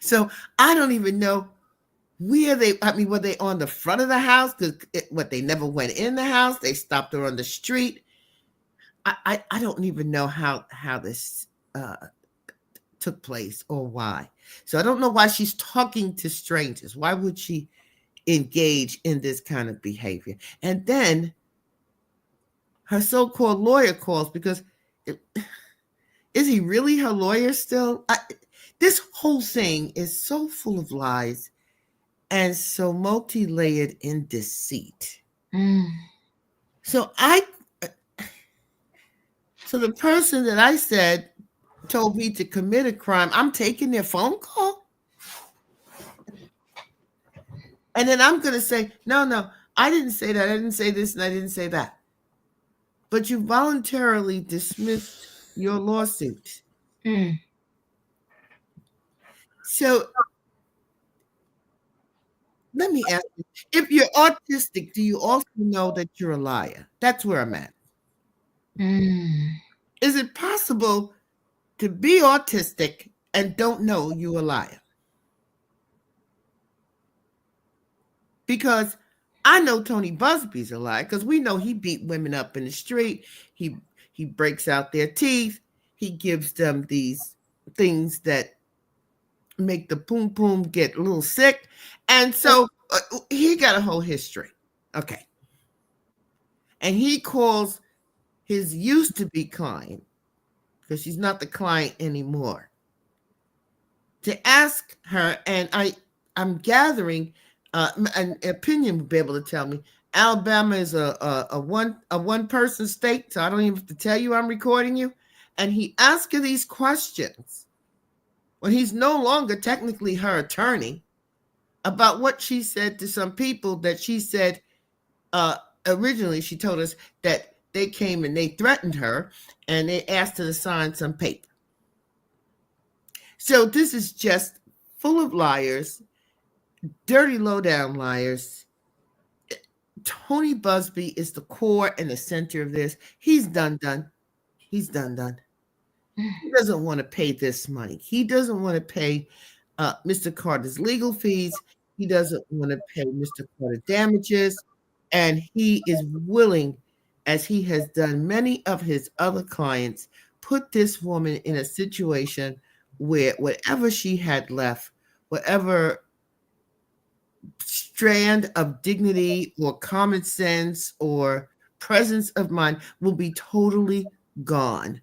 So I don't even know where were they on the front of the house? Because they never went in the house. They stopped her on the street. I don't even know how this took place or why. So I don't know why she's talking to strangers. Why would she engage in this kind of behavior? And then her so-called lawyer calls, because is he really her lawyer still? This whole thing is so full of lies and so multi-layered in deceit. So the person that I said told me to commit a crime, I'm taking their phone call? And then I'm going to say, no, I didn't say that. I didn't say this and I didn't say that. But you voluntarily dismissed your lawsuit. So let me ask you, if you're autistic, do you also know that you're a liar? That's where I'm at. Is it possible to be autistic and don't know you're a liar? Because I know Tony Busby's a liar, because we know he beat women up in the street. He breaks out their teeth. He gives them these things that make the poom poom get a little sick. And so he got a whole history. Okay. And he calls his used to be client, because she's not the client anymore, to ask her, and I'm gathering an opinion will be able to tell me. Alabama is a one person state, so I don't even have to tell you I'm recording you. And he asked her these questions when he's no longer technically her attorney, about what she said to some people that she said originally she told us that they came and they threatened her and they asked her to sign some paper. So this is just full of liars, dirty, low-down liars. Tony Busby is the core and the center of this. He's done. He's done. He doesn't want to pay this money. He doesn't want to pay Mr. Carter's legal fees. He doesn't want to pay Mr. Carter damages. And he is willing, as he has done many of his other clients, put this woman in a situation where whatever she had left, whatever strand of dignity or common sense or presence of mind will be totally gone.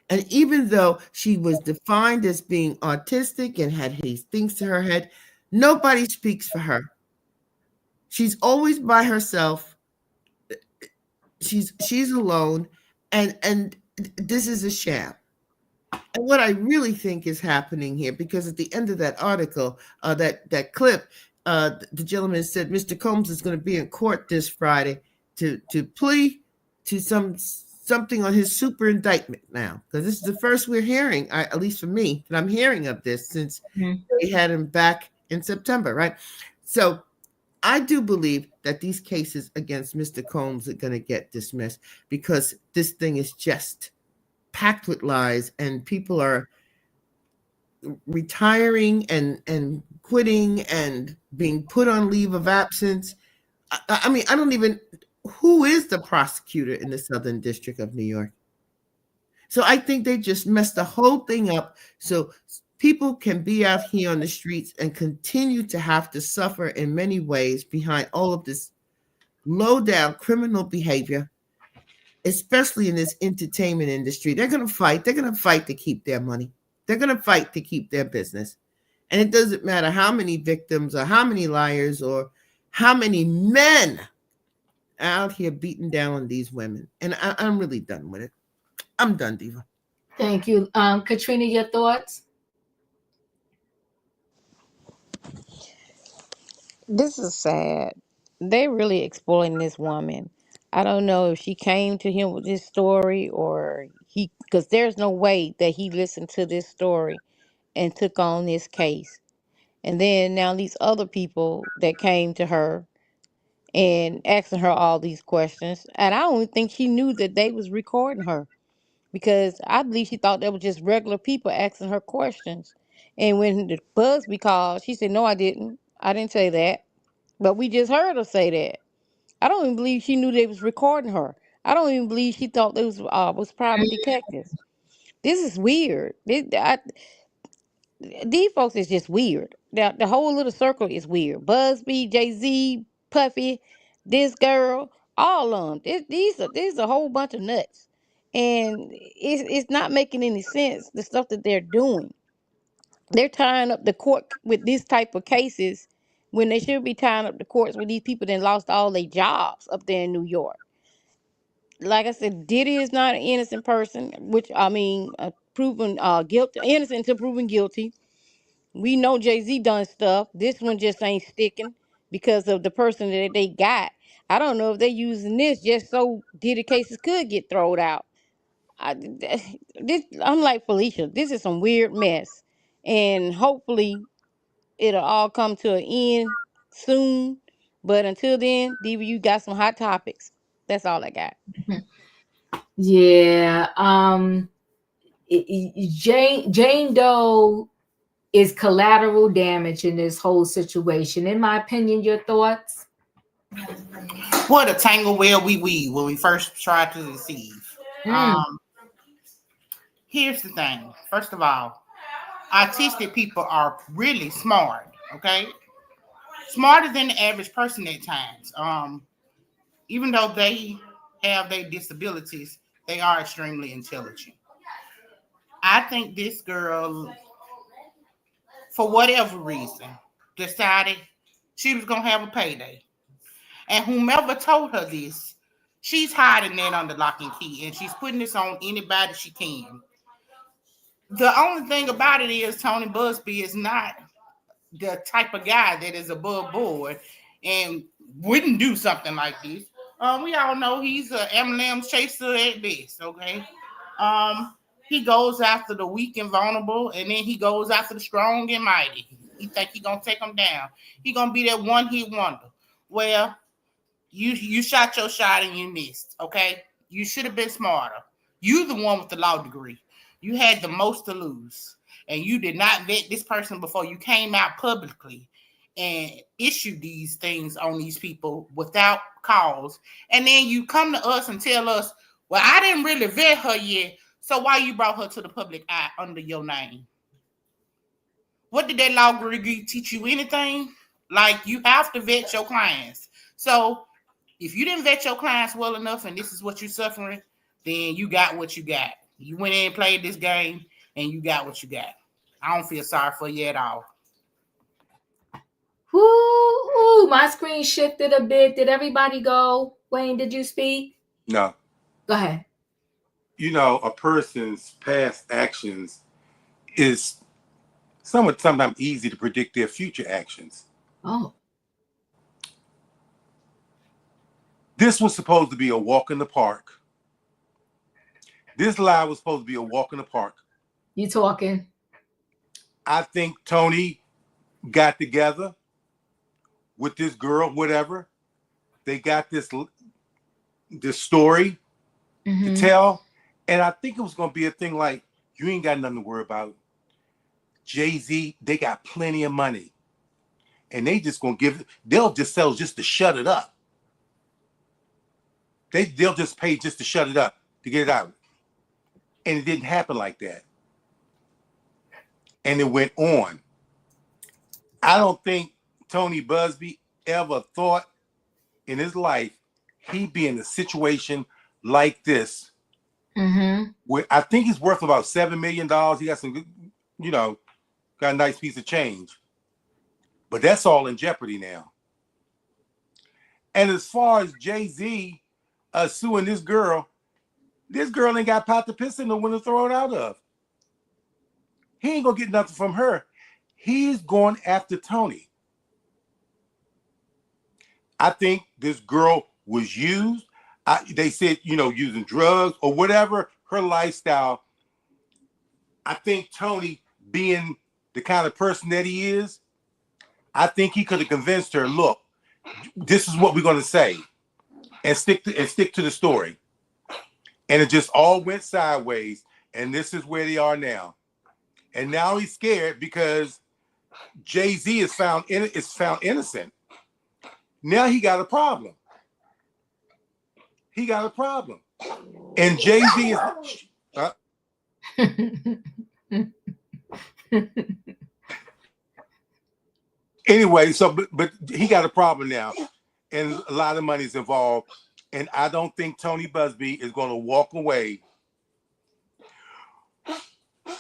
And even though she was defined as being autistic and had these things to her head, nobody speaks for her. She's always by herself. She's alone, and this is a sham. And what I really think is happening here, because at the end of that article, that clip, the gentleman said Mr. Combs is going to be in court this Friday to plea to something on his super indictment now, because this is the first we're hearing, at least for me, that I'm hearing of this since they had him back in September, right? So I do believe that these cases against Mr. Combs are going to get dismissed because this thing is just packed with lies, and people are retiring and quitting and being put on leave of absence. I mean, I don't even, who is the prosecutor in the Southern District of New York? So I think they just messed the whole thing up so people can be out here on the streets and continue to have to suffer in many ways behind all of this low-down criminal behavior, especially in this entertainment industry. They're going to fight. They're going to fight to keep their money. They're going to fight to keep their business. And it doesn't matter how many victims or how many liars or how many men are out here beating down on these women. And I'm really done with it. I'm done, Diva. Thank you. Katrina, your thoughts? This is sad. They really exploiting this woman. I don't know if she came to him with this story or because there's no way that he listened to this story and took on this case. And then now these other people that came to her and asking her all these questions, and I don't even think she knew that they was recording her, because I believe she thought they were just regular people asking her questions. And when the Busby called, she said, "No, I didn't. I didn't say that." But we just heard her say that. I don't even believe she knew they was recording her. I don't even believe she thought they was private detectives. This is weird. These folks is just weird. The whole little circle is weird. Busby, Jay-Z, Puffy, this girl, all of them. These are a whole bunch of nuts. And it's not making any sense, the stuff that they're doing. They're tying up the court with this type of cases when they should be tying up the courts with these people that lost all their jobs up there in New York. Like I said, Diddy is not an innocent person, which I mean, proven guilty, innocent until proven guilty. We know Jay-Z done stuff. This one just ain't sticking because of the person that they got. I don't know if they're using this just so Diddy cases could get thrown out. I'm like Felicia, this is some weird mess. And hopefully it'll all come to an end soon. But until then, Diva, you got some hot topics. That's all I got. Yeah. Jane Doe is collateral damage in this whole situation. In my opinion, your thoughts? What a tangle where we weave when we first tried to deceive. Here's the thing. First of all, autistic people are really smart, okay? Smarter than the average person at times. Even though they have their disabilities, they are extremely intelligent. I think this girl, for whatever reason, decided she was going to have a payday. And whomever told her this, she's hiding that under lock and key, and she's putting this on anybody she can. The only thing about it is Tony Busby is not the type of guy that is above board and wouldn't do something like this. We all know he's an M&M's chaser at best, okay? He goes after the weak and vulnerable, and then he goes after the strong and mighty. He think he gonna take them down. He gonna be that one-hit wonder. well, you shot your shot and you missed. Okay, you should have been smarter. You the one with the law degree. You had the most to lose, and you did not vet this person before you came out publicly and issued these things on these people without cause. And then you come to us and tell us, well, I didn't really vet her yet, so why you brought her to the public eye under your name? What did that law degree teach you anything? Like, you have to vet your clients. So if you didn't vet your clients well enough and this is what you're suffering, then you got what you got. You went in and played this game and you got what you got. I don't feel sorry for you at all. Ooh, my screen shifted a bit. Did everybody go? Wayne, did you speak? No. Go ahead. You know, a person's past actions is sometimes easy to predict their future actions. Oh. This was supposed to be a walk in the park. This lie was supposed to be a walk in the park. You talking? I think Tony got together with this girl, whatever. They got this story to tell. And I think it was going to be a thing like, you ain't got nothing to worry about. Jay-Z, they got plenty of money. And they just going to they'll just sell just to shut it up. They'll just pay just to shut it up, to get it out. And it didn't happen like that. And it went on. I don't think Tony Busby ever thought in his life he'd be in a situation like this. Where I think he's worth about $7 million. He got some good, got a nice piece of change. But that's all in jeopardy now. And as far as Jay-Z suing this girl ain't got pot to piss in the one to throw it out of. He ain't gonna get nothing from her. He's going after Tony. I think this girl was used. They said, using drugs or whatever, her lifestyle. I think Tony, being the kind of person that he is, I think he could have convinced her, look, this is what we're going to say, and stick to the story. And it just all went sideways, and this is where they are now. And now he's scared because Jay-Z is found innocent. Now he got a problem. He got a problem. And Jay-Z is... Anyway, but he got a problem now. And a lot of money's involved. And I don't think Tony Busby is going to walk away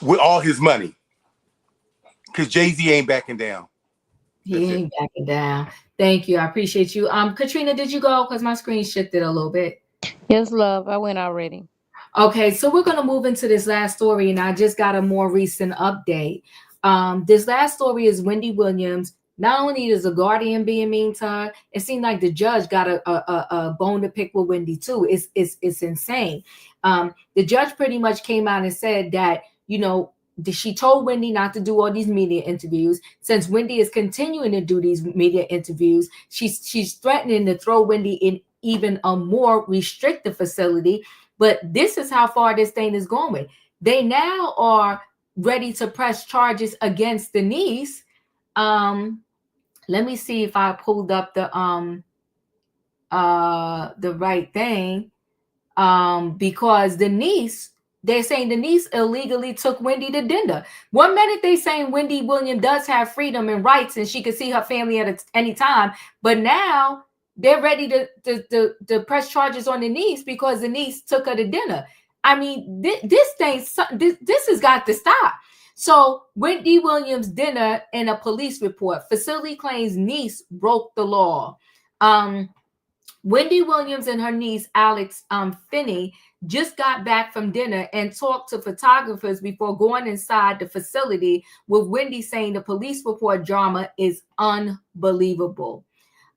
with all his money. Because Jay-Z ain't backing down. He ain't backing down. Thank you. I appreciate you. Katrina, did you go? Because my screen shifted a little bit. Yes, love. I went already. Okay, so we're going to move into this last story, and I just got a more recent update. This last story is Wendy Williams. Not only is the Guardian being mean to her, it seemed like the judge got a bone to pick with Wendy too. It's insane. The judge pretty much came out and said that, she told Wendy not to do all these media interviews. Since Wendy is continuing to do these media interviews, she's threatening to throw Wendy in even a more restricted facility. But this is how far this thing is going. They now are ready to press charges against Denise. Let me see if I pulled up the right thing. Because they're saying Denise illegally took Wendy to dinner. 1 minute they saying Wendy Williams does have freedom and rights and she can see her family at any time. But now they're ready to press charges on Denise because Denise took her to dinner. I mean, this has got to stop. So Wendy Williams dinner in a police report. Facility claims niece broke the law. Wendy Williams and her niece, Alex Finney, just got back from dinner and talked to photographers before going inside the facility, with Wendy saying the police report drama is unbelievable.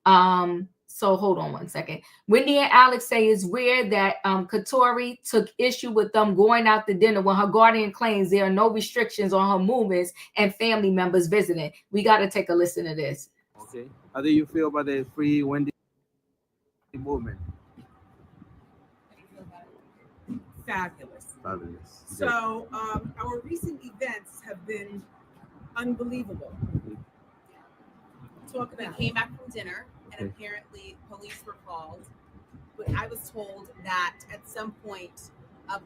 So hold on one second. Wendy and Alex say it's weird that Katori took issue with them going out to dinner when her guardian claims there are no restrictions on her movements and family members visiting. We got to take a listen to this. say. How do you feel about the Free Wendy movement? Fabulous. Fabulous. So our recent events have been unbelievable. Talk about. We came back from dinner, and apparently police were called. But I was told that at some point,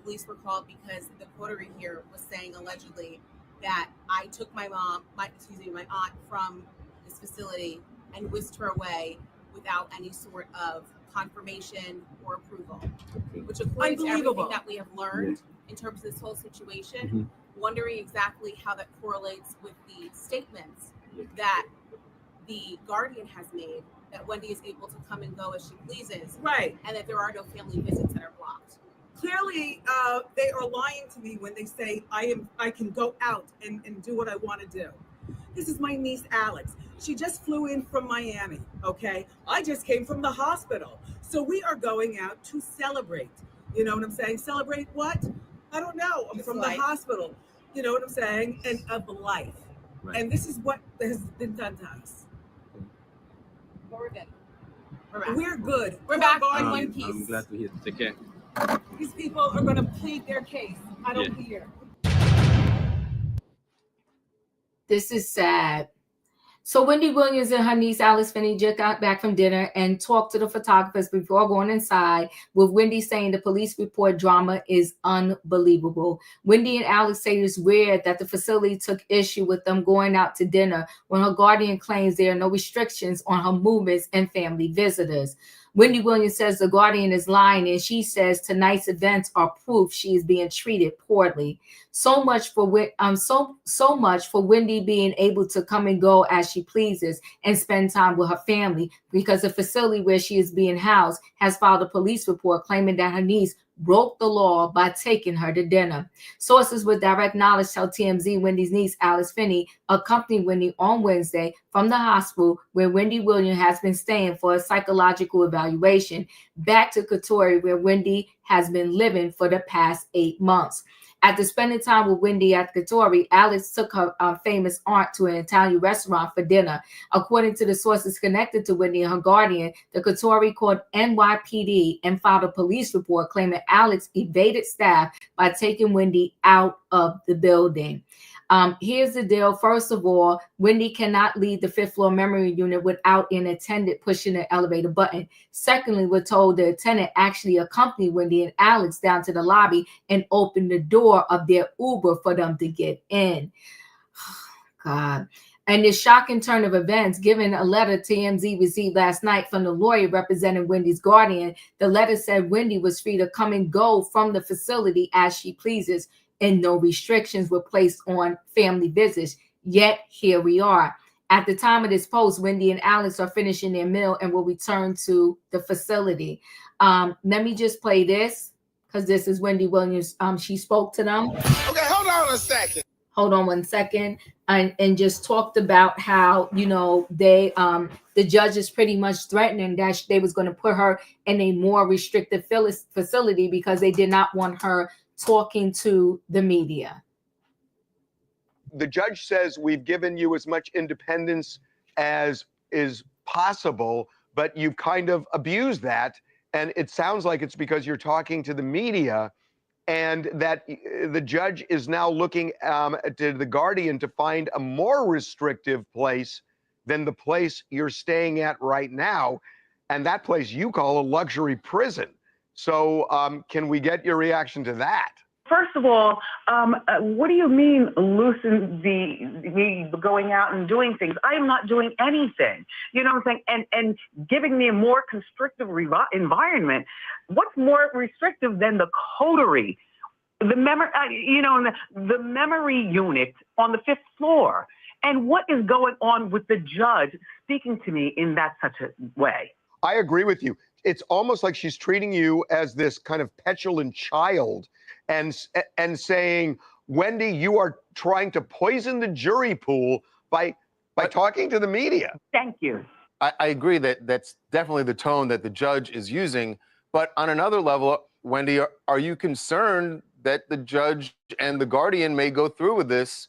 police were called because the coterie here was saying allegedly that I took my aunt from this facility and whisked her away without any sort of confirmation or approval, which according to everything that we have learned in terms of this whole situation, wondering exactly how that correlates with the statements that the Guardian has made that Wendy is able to come and go as she pleases, right? And that there are no family visits that are blocked. Clearly, they are lying to me when they say I can go out and do what I want to do. This is my niece Alex. She just flew in from Miami. Okay, I just came from the hospital, so we are going out to celebrate. You know what I'm saying? Celebrate what? I don't know. I'm from the hospital. You know what I'm saying? And of life. Right. And this is what has been done to us. We're good. We're good. We're back in one piece. I'm glad to hear. Take care. These people are going to plead their case. I don't care. This is sad. So Wendy Williams and her niece Alice Finney just got back from dinner and talked to the photographers before going inside, with Wendy saying the police report drama is unbelievable. Wendy and Alex say it's weird that the facility took issue with them going out to dinner when her guardian claims there are no restrictions on her movements and family visitors. Wendy Williams says the guardian is lying, and she says tonight's events are proof she is being treated poorly. So much for Wendy being able to come and go as she pleases and spend time with her family, because the facility where she is being housed has filed a police report claiming that her niece broke the law by taking her to dinner. Sources with direct knowledge tell TMZ Wendy's niece, Alice Finney, accompanied Wendy on Wednesday from the hospital where Wendy Williams has been staying for a psychological evaluation, back to Katori, where Wendy has been living for the past 8 months. After spending time with Wendy at Katori, Alex took her famous aunt to an Italian restaurant for dinner. According to the sources connected to Wendy and her guardian, the Katori called NYPD and filed a police report claiming Alex evaded staff by taking Wendy out of the building. Here's the deal. First of all, Wendy cannot leave the 5th floor memory unit without an attendant pushing the elevator button. Secondly, we're told the attendant actually accompanied Wendy and Alex down to the lobby and opened the door of their Uber for them to get in. God. And this shocking turn of events, given a letter TMZ received last night from the lawyer representing Wendy's guardian, the letter said Wendy was free to come and go from the facility as she pleases, and no restrictions were placed on family visits. Yet here we are. At the time of this post, Wendy and Alex are finishing their meal and will return to the facility. Let me just play this, because this is Wendy Williams. She spoke to them. Okay, hold on a second. Hold on one second. And just talked about how, you know, they the judge is pretty much threatening that they was going to put her in a more restrictive facility because they did not want her talking to the media. The judge says we've given you as much independence as is possible, but you've kind of abused that. And it sounds like it's because you're talking to the media, and that the judge is now looking to the Guardian to find a more restrictive place than the place you're staying at right now. And that place you call a luxury prison. So can we get your reaction to that? First of all, what do you mean loosen me going out and doing things? I am not doing anything. You know what I'm saying? And giving me a more constrictive environment. What's more restrictive than the coterie? The the memory unit on the 5th floor. And what is going on with the judge speaking to me in that such a way? I agree with you. It's almost like she's treating you as this kind of petulant child and saying, Wendy, you are trying to poison the jury pool by talking to the media. Thank you. I agree that that's definitely the tone that the judge is using. But on another level, Wendy, are you concerned that the judge and the Guardian may go through with this,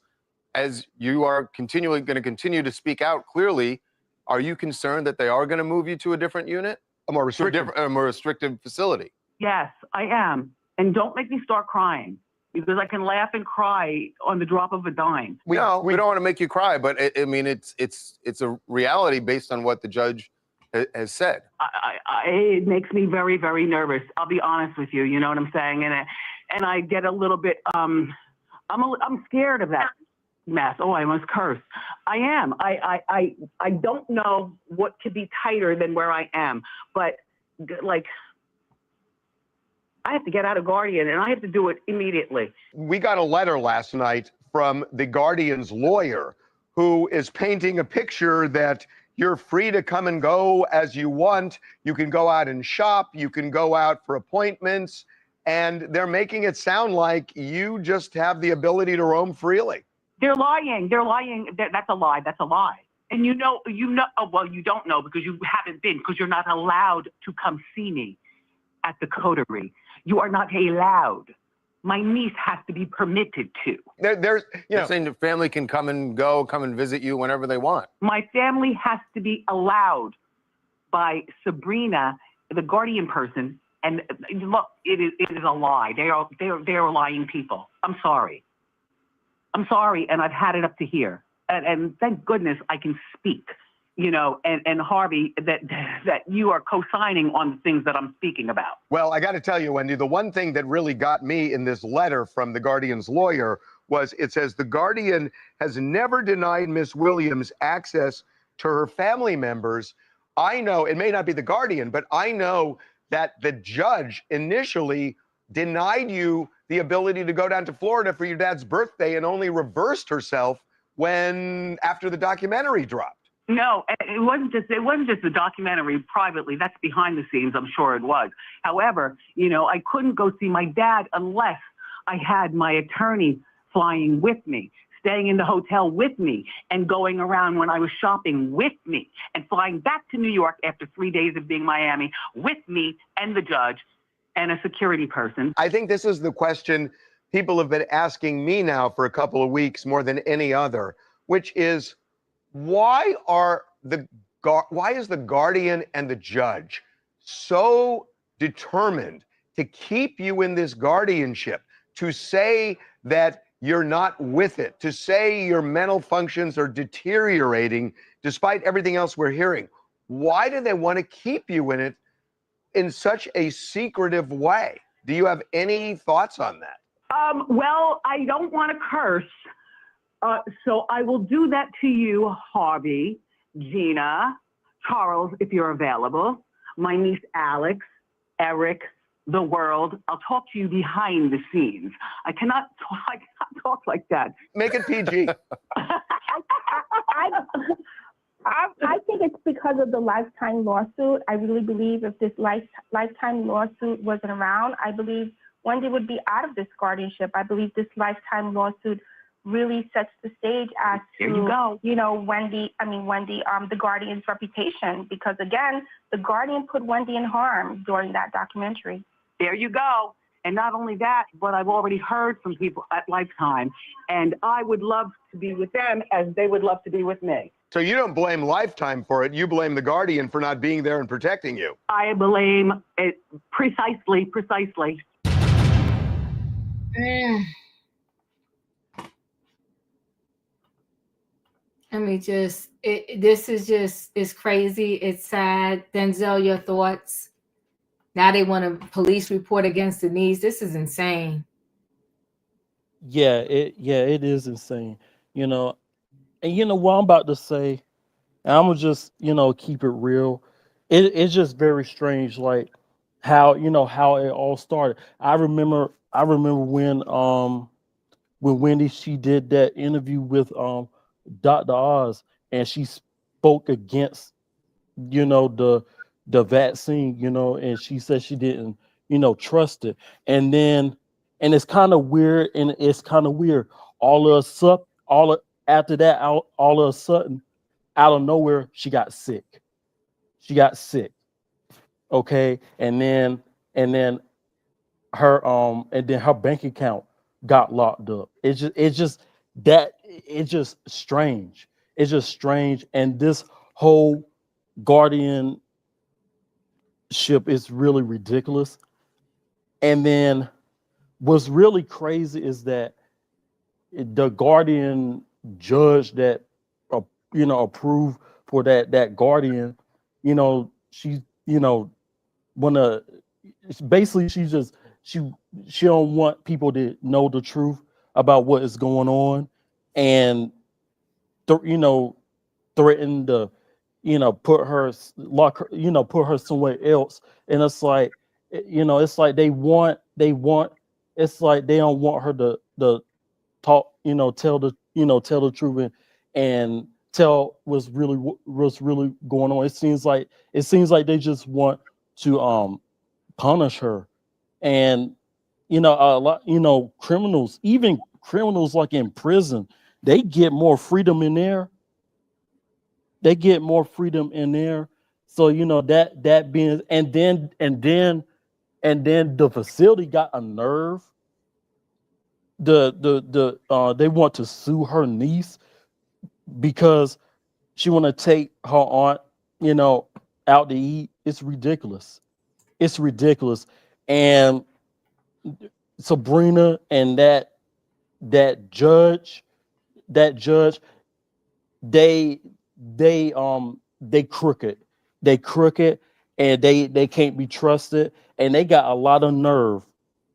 as you are going to continue to speak out clearly Are you concerned that they are going to move you to a different unit? A more restrictive facility? Yes, I am. And don't make me start crying, because I can laugh and cry on the drop of a dime. We don't want to make you cry, but I mean, it's a reality based on what the judge has said. It makes me very, very nervous. I'll be honest with you. You know what I'm saying? And I get a little bit. I'm scared of that mess. Oh, I almost cursed. I am. I don't know what could be tighter than where I am, but like, I have to get out of Guardian, and I have to do it immediately. We got a letter last night from the Guardian's lawyer, who is painting a picture that you're free to come and go as you want. You can go out and shop. You can go out for appointments. And they're making it sound like you just have the ability to roam freely. They're lying. They're lying. That's a lie. That's a lie. And you know, oh, well, you don't know because you haven't been, because you're not allowed to come see me at the coterie. You are not allowed. My niece has to be permitted to. There's, you know, saying the family can come and go, come and visit you whenever they want. My family has to be allowed by Sabrina, the Guardian person. And look, it is a lie. They are lying people. I'm sorry. I'm sorry, and I've had it up to here. And thank goodness I can speak. You know, and Harvey, that you are co-signing on the things that I'm speaking about. Well, I got to tell you, Wendy, the one thing that really got me in this letter from the Guardian's lawyer was it says the Guardian has never denied Miss Williams access to her family members. I know, it may not be the Guardian, but I know that the judge initially denied you the ability to go down to Florida for your dad's birthday and only reversed herself after the documentary dropped. No, it wasn't just the documentary privately. That's behind the scenes. I'm sure it was. However, you know, I couldn't go see my dad unless I had my attorney flying with me, staying in the hotel with me, and going around when I was shopping with me, and flying back to New York after 3 days of being in Miami with me and the judge and a security person. I think this is the question people have been asking me now for a couple of weeks more than any other, which is, why is the Guardian and the judge so determined to keep you in this guardianship, to say that you're not with it, to say your mental functions are deteriorating despite everything else we're hearing? Why do they want to keep you in it in such a secretive way? Do you have any thoughts on that? Well, I don't want to curse. So I will do that to you, Harvey, Gina, Charles, if you're available, my niece Alex, Eric, the world. I'll talk to you behind the scenes. I cannot talk like that. Make it PG. I think it's because of the lifetime lawsuit. I really believe if this lifetime lawsuit wasn't around, I believe Wendy would be out of this guardianship. I believe this lifetime lawsuit really sets the stage as to, you know, Wendy, the Guardian's reputation, because again, the Guardian put Wendy in harm during that documentary. There you go. And not only that, but I've already heard from people at Lifetime, and I would love to be with them as they would love to be with me. So you don't blame Lifetime for it. You blame the Guardian for not being there and protecting you. I blame it precisely. I mean, it's crazy. It's sad. Denzel, your thoughts? Now they want a police report against Denise. This is insane. Yeah, it is insane. You know, and you know what I'm about to say, and I'm gonna just, you know, keep it real. It's just very strange, like how it all started. I remember when Wendy, she did that interview with Dr. Oz, and she spoke against, you know, the vaccine, you know, and she said she didn't, you know, trust it. And it's kind of weird, all of a sudden, out of nowhere, she got sick. Okay, and then her bank account got locked up. It's just strange. It's just strange. And this whole guardianship is really ridiculous. And then what's really crazy is that the guardian judge that approved for that guardian, she wanna basically she don't want people to know the truth about what is going on, and threaten to put her lock her, put her somewhere else. And it's like it's like they want it's like they don't want her to talk, tell the truth, and tell what's really going on. It seems like they just want to punish her. And a lot, criminals, even criminals like in prison, they get more freedom in there. So that being, and then the facility got a nerve. They want to sue her niece because she want to take her aunt, out to eat. It's ridiculous. And Sabrina and that judge, they crooked. And they can't be trusted, and they got a lot of nerve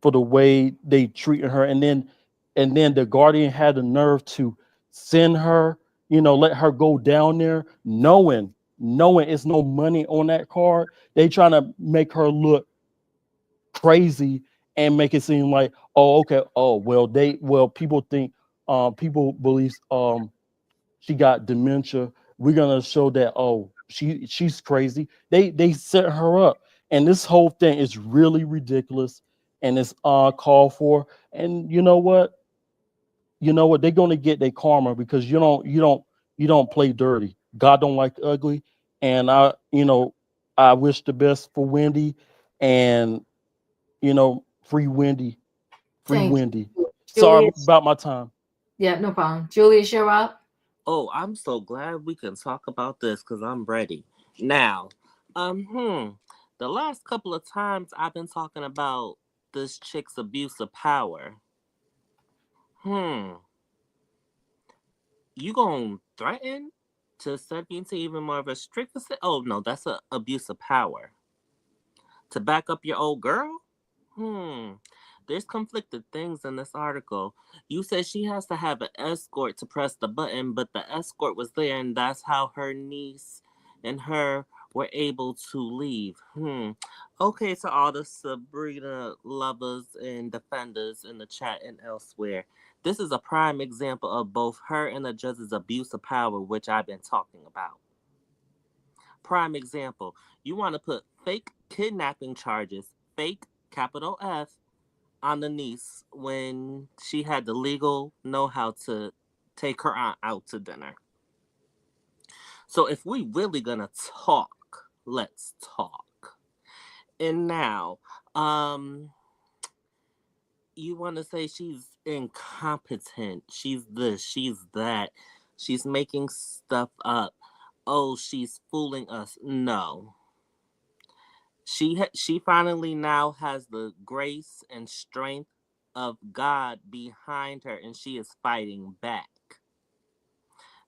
for the way they treating her. And then the guardian had the nerve to send her, let her go down there, knowing it's no money on that card. They trying to make her look crazy and make it seem like, oh, okay, people think, people believe she got dementia. We're gonna show that, oh, she's crazy. They set her up, and this whole thing is really ridiculous, and it's uncalled for. And you know what? They're gonna get their karma, because you don't play dirty. God don't like ugly. And I wish the best for Wendy, and free Wendy, Thank Wendy. you. Sorry Julius. about my time. Yeah, no problem. Julius, you're up. Oh, I'm so glad we can talk about this because I'm ready. Now, the last couple of times I've been talking about this chick's abuse of power. You gonna threaten to send me into even more of a strict facility? Oh no, that's a abuse of power. To back up your old girl? There's conflicted things in this article. You said she has to have an escort to press the button, but the escort was there, and that's how her niece and her were able to leave. Okay, to all the Sabrina lovers and defenders in the chat and elsewhere. This is a prime example of both her and the judge's abuse of power, which I've been talking about. Prime example. You want to put fake kidnapping charges, fake capital F, on the niece when she had the legal know-how to take her aunt out to dinner. So if we really gonna talk, let's talk. And now, you want to say she's incompetent, she's this, she's that, she's making stuff up, oh, she's fooling us. No. She finally now has the grace and strength of God behind her, and she is fighting back.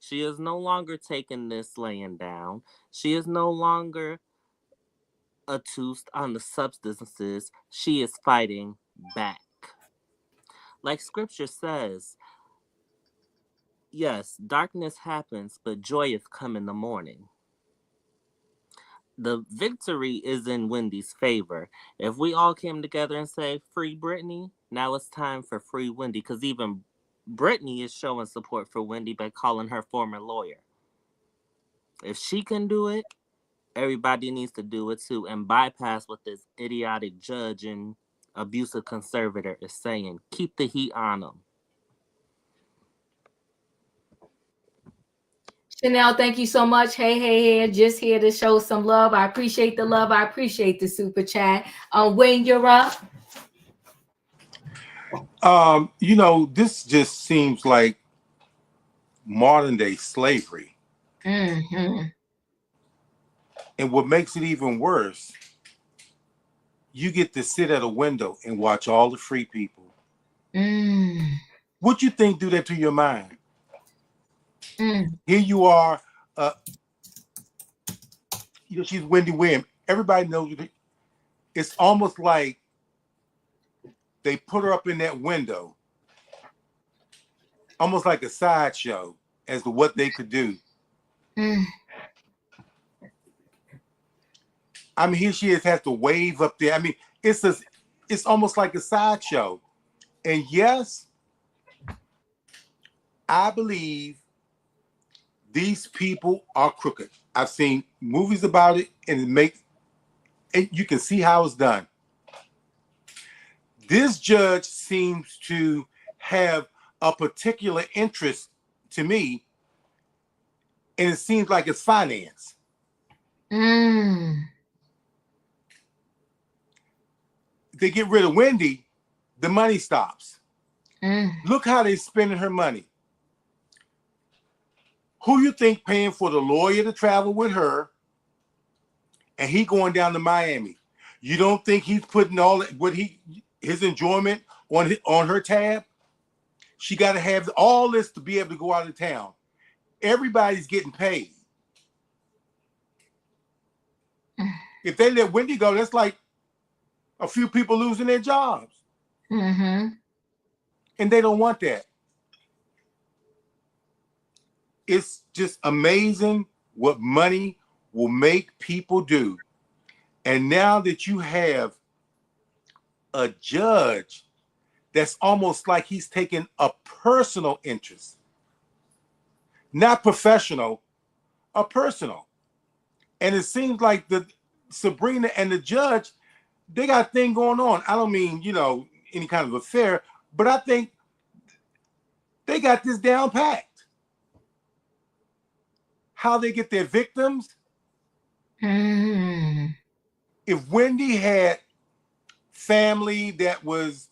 She is no longer taking this laying down. She is no longer attuned on the substances. She is fighting back. Like scripture says, yes, darkness happens, but joy is come in the morning. The victory is in Wendy's favor. If we all came together and say, free Brittany, now it's time for free Wendy, because even Brittany is showing support for Wendy by calling her former lawyer. If she can do it, everybody needs to do it too, and bypass what this idiotic judge and abusive conservator is saying. Keep the heat on them. Chanel, thank you so much. Hey, just here to show some love. I appreciate the love. I appreciate the super chat. Wayne, you're up. This just seems like modern day slavery. And what makes it even worse, you get to sit at a window and watch all the free people. What you think do that to your mind? Here you are, she's Wendy Williams. Everybody knows it. It's almost like they put her up in that window, almost like a sideshow as to what they could do. I mean, here she is, has to wave up there. I mean, it's almost like a sideshow. And yes, I believe these people are crooked. I've seen movies about it, and you can see how it's done. This judge seems to have a particular interest to me, and it seems like it's finance. They get rid of Wendy, the money stops. Look how they're spending her money. Who you think paying for the lawyer to travel with her, and he going down to Miami? You don't think he's putting his enjoyment on her tab? She got to have all this to be able to go out of town. Everybody's getting paid. If they let Wendy go, that's like a few people losing their jobs. And they don't want that. It's just amazing what money will make people do. And now that you have a judge that's almost like he's taking a personal interest, not professional, a personal. And it seems like the Sabrina and the judge, they got a thing going on. I don't mean, any kind of affair, but I think they got this down packed. How they get their victims. If Wendy had family that was,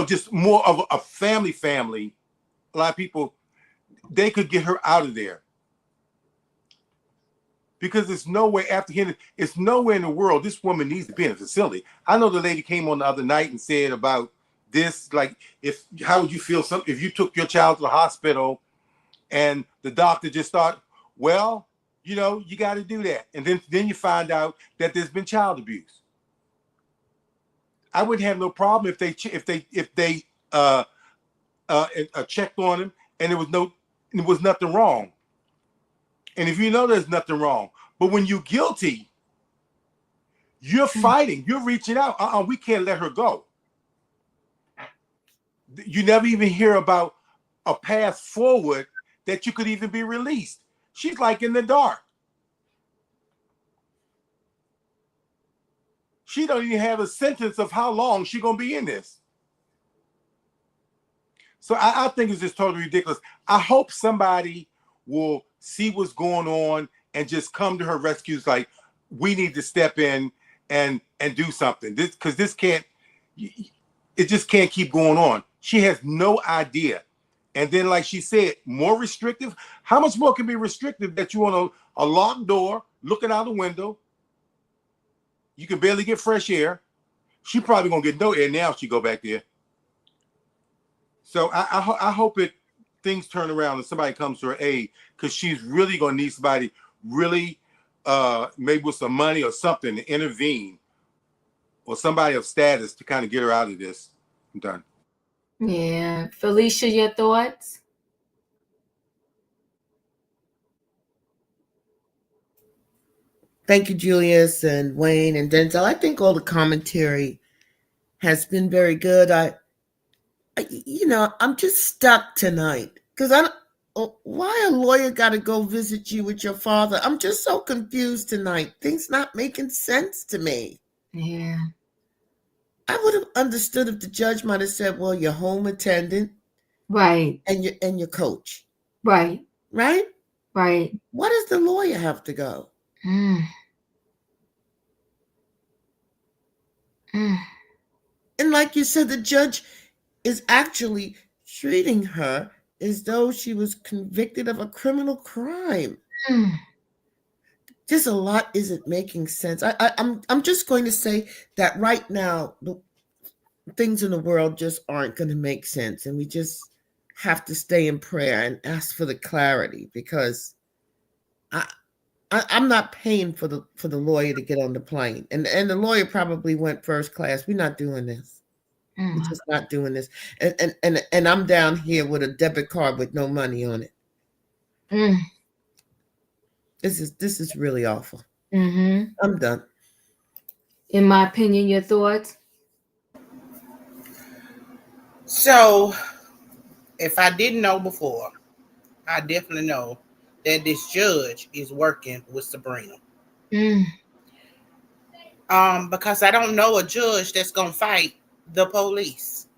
just more of a family, a lot of people, they could get her out of there. Because it's nowhere it's nowhere in the world this woman needs to be in a facility. I know the lady came on the other night and said about this, like, how would you feel if you took your child to the hospital and the doctor just thought, well, you got to do that. And then you find out that there's been child abuse. I wouldn't have no problem if they checked on him and there was nothing wrong. And if there's nothing wrong, but when you're guilty, you're fighting, you're reaching out. We can't let her go. You never even hear about a path forward that you could even be released. She's like in the dark. She don't even have a sentence of how long she's gonna be in this. So I think it's just totally ridiculous. I hope somebody will see what's going on and just come to her rescue. It's like, we need to step in and do something. It just can't keep going on. She has no idea. And then, like she said, more restrictive. How much more can be restrictive that you on a locked door, looking out the window? You can barely get fresh air. She probably gonna get no air now if she go back there. So I hope things turn around and somebody comes to her aid, because she's really gonna need somebody really maybe with some money or something to intervene, or somebody of status to kind of get her out of this. I'm done. Yeah. Felicia, your thoughts? Thank you, Julius and Wayne and Denzel. I think all the commentary has been very good. I'm just stuck tonight because why a lawyer got to go visit you with your father? I'm just so confused tonight. Things not making sense to me. Yeah. I would have understood if the judge might have said, well, your home attendant. Right. And your coach. Right. Right? Right. Why does the lawyer have to go? And like you said, the judge is actually treating her as though she was convicted of a criminal crime. just a lot isn't making sense. I'm just going to say that right now, the things in the world just aren't going to make sense, and we just have to stay in prayer and ask for the clarity, because I'm not paying for the lawyer to get on the plane, and the lawyer probably went first class. We're not doing this. We're just not doing this. And I'm down here with a debit card with no money on it. This is really awful. I'm done. In my opinion, your thoughts? So, if I didn't know before, I definitely know that this judge is working with Sabrina. Because I don't know a judge that's gonna fight the police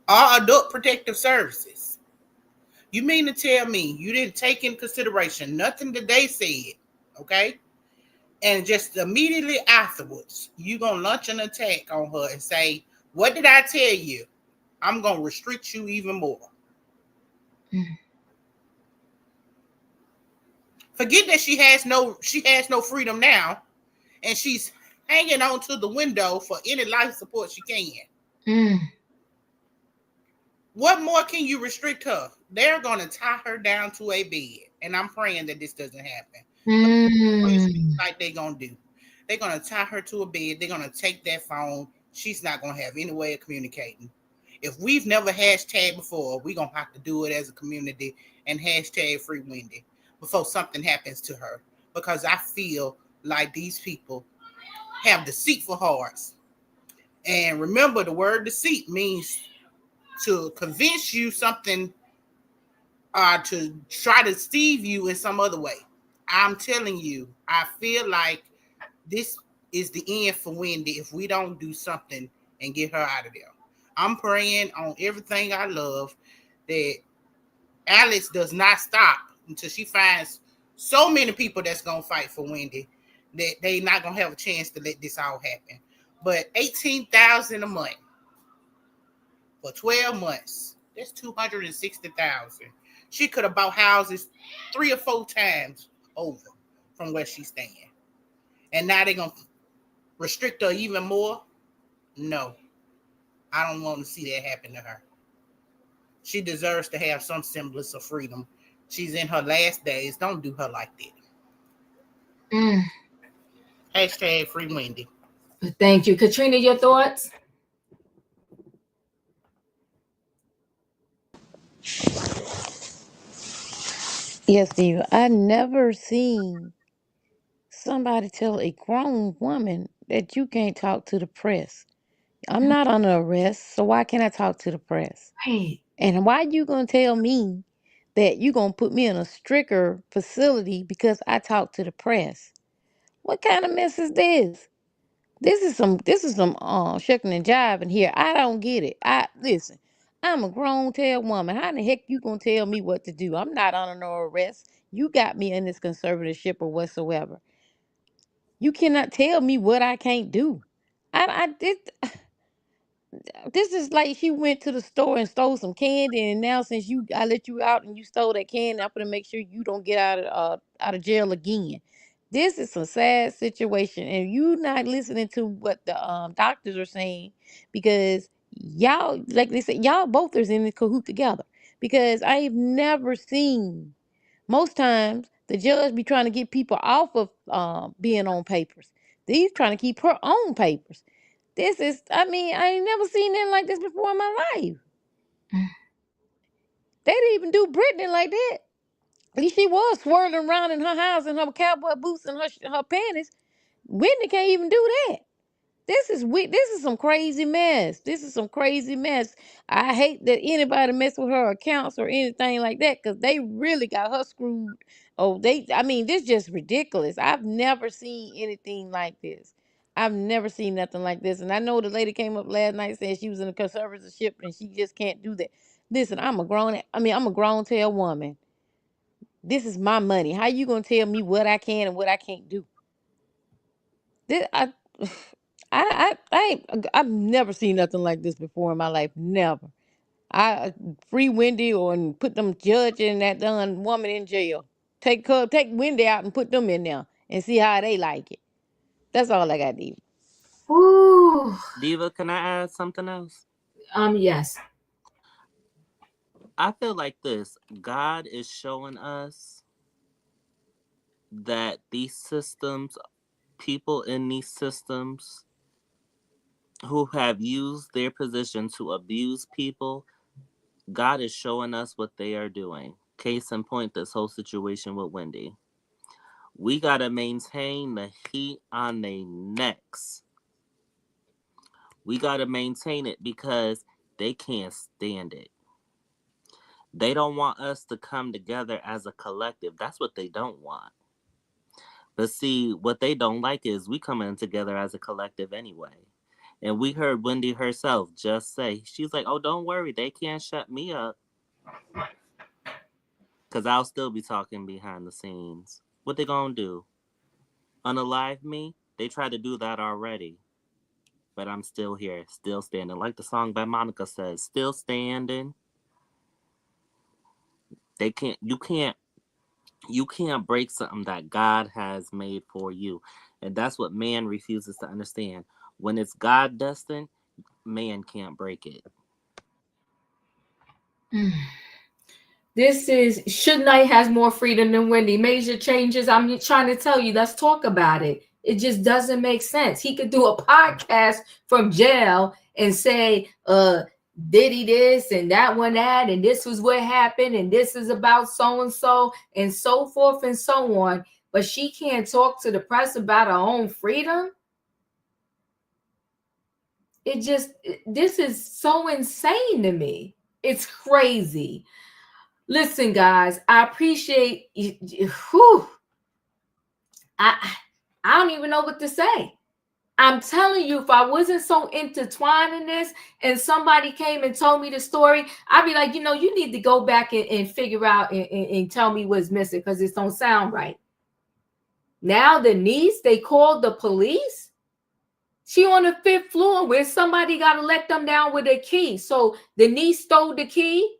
or adult protective services. You mean to tell me you didn't take in consideration nothing that they said, okay? And just immediately afterwards, you gonna launch an attack on her and say, "What did I tell you? I'm gonna restrict you even more." Forget that she has no freedom now, and she's hanging on to the window for any life support she can. What more can you restrict her? They're gonna tie her down to a bed, and I'm praying that this doesn't happen. Like they're gonna do. They're gonna tie her to a bed. They're gonna take that phone. She's not gonna have any way of communicating. If we've never hashtag before, we're gonna have to do it as a community and hashtag free Wendy before something happens to her. Because I feel like these people have deceitful hearts. And remember, the word deceit means to convince you something, to try to deceive you in some other way. I'm telling you, I feel like this is the end for Wendy if we don't do something and get her out of there. I'm praying on everything I love that Alex does not stop until she finds so many people that's going to fight for Wendy that they not going to have a chance to let this all happen. But $18,000 a month for 12 months, that's $260,000. She could have bought houses 3 or 4 times over from where she's staying. And now they're going to restrict her even more? No. I don't want to see that happen to her. She deserves to have some semblance of freedom. She's in her last days. Don't do her like that. Hashtag free Wendy. Thank you. Katrina, your thoughts? Yes, Steve. I never seen somebody tell a grown woman that you can't talk to the press. I'm not under arrest, so why can't I talk to the press? Right. And why you gonna tell me that you gonna put me in a stricter facility because I talk to the press? What kind of mess is this? This is some shucking and jiving here. I don't get it. Listen, I'm a grown tail woman. How in the heck you gonna tell me what to do? I'm not under no arrest. You got me in this conservatorship or whatsoever. You cannot tell me what I can't do. This is like she went to the store and stole some candy, and now since I let you out and you stole that candy, I'm gonna make sure you don't get out of jail again. This is a sad situation, and you not listening to what the doctors are saying, because y'all, like they said, y'all both are in the cahoot together. Because I've never seen, most times the judge be trying to get people off of being on papers. These trying to keep her on papers. This is, I ain't never seen anything like this before in my life. They didn't even do Brittany like that. At least she was swirling around in her house in her cowboy boots and her panties. Whitney can't even do that. This is some crazy mess. This is some crazy mess. I hate that anybody mess with her accounts or anything like that, because they really got her screwed. Oh, this is just ridiculous. I've never seen anything like this. I've never seen nothing like this. And I know the lady came up last night saying she was in a conservatorship and she just can't do that. Listen, I'm a grown tail woman. This is my money. How you gonna tell me what I can and what I can't do? I've never seen nothing like this before in my life. Never. I free Wendy or and put them judge and that done woman in jail. Take Wendy out and put them in there and see how they like it. That's all I got, Diva. Ooh. Diva, can I add something else? Yes. I feel like this. God is showing us that these systems, people in these systems who have used their position to abuse people, God is showing us what they are doing. Case in point, this whole situation with Wendy. We got to maintain the heat on their necks. We got to maintain it because they can't stand it. They don't want us to come together as a collective. That's what they don't want. But see, what they don't like is we coming together as a collective anyway. And we heard Wendy herself just say, she's like, oh, don't worry, they can't shut me up. Because I'll still be talking behind the scenes. What they gonna do? Unalive me? They tried to do that already. But I'm still here, still standing. Like the song by Monica says, still standing. You can't break something that God has made for you. And that's what man refuses to understand. When it's God destined, man can't break it. This is Suge Knight has more freedom than Wendy. Major changes. I'm trying to tell you, let's talk about it. It just doesn't make sense. He could do a podcast from jail and say, did he this and that one that, and this was what happened, and this is about so and so forth and so on. But she can't talk to the press about her own freedom. This is so insane to me. It's crazy. Listen, guys, I appreciate you. I don't even know what to say. I'm telling you, if I wasn't so intertwined in this and somebody came and told me the story, I'd be like, you need to go back and figure out and tell me what's missing because it don't sound right. Now the niece, they called the police. She on the 5th floor where somebody got to let them down with a key. So the niece stole the key,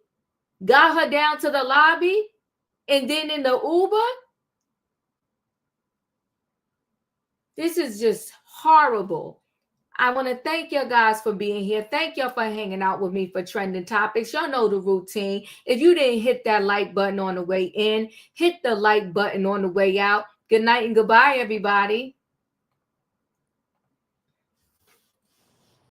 got her down to the lobby, and then in the Uber. This is just horrible. I want to thank you guys for being here. Thank you for hanging out with me for Trending Topics. Y'all know the routine. If you didn't hit that like button on the way in, hit the like button on the way out. Good night and goodbye, everybody.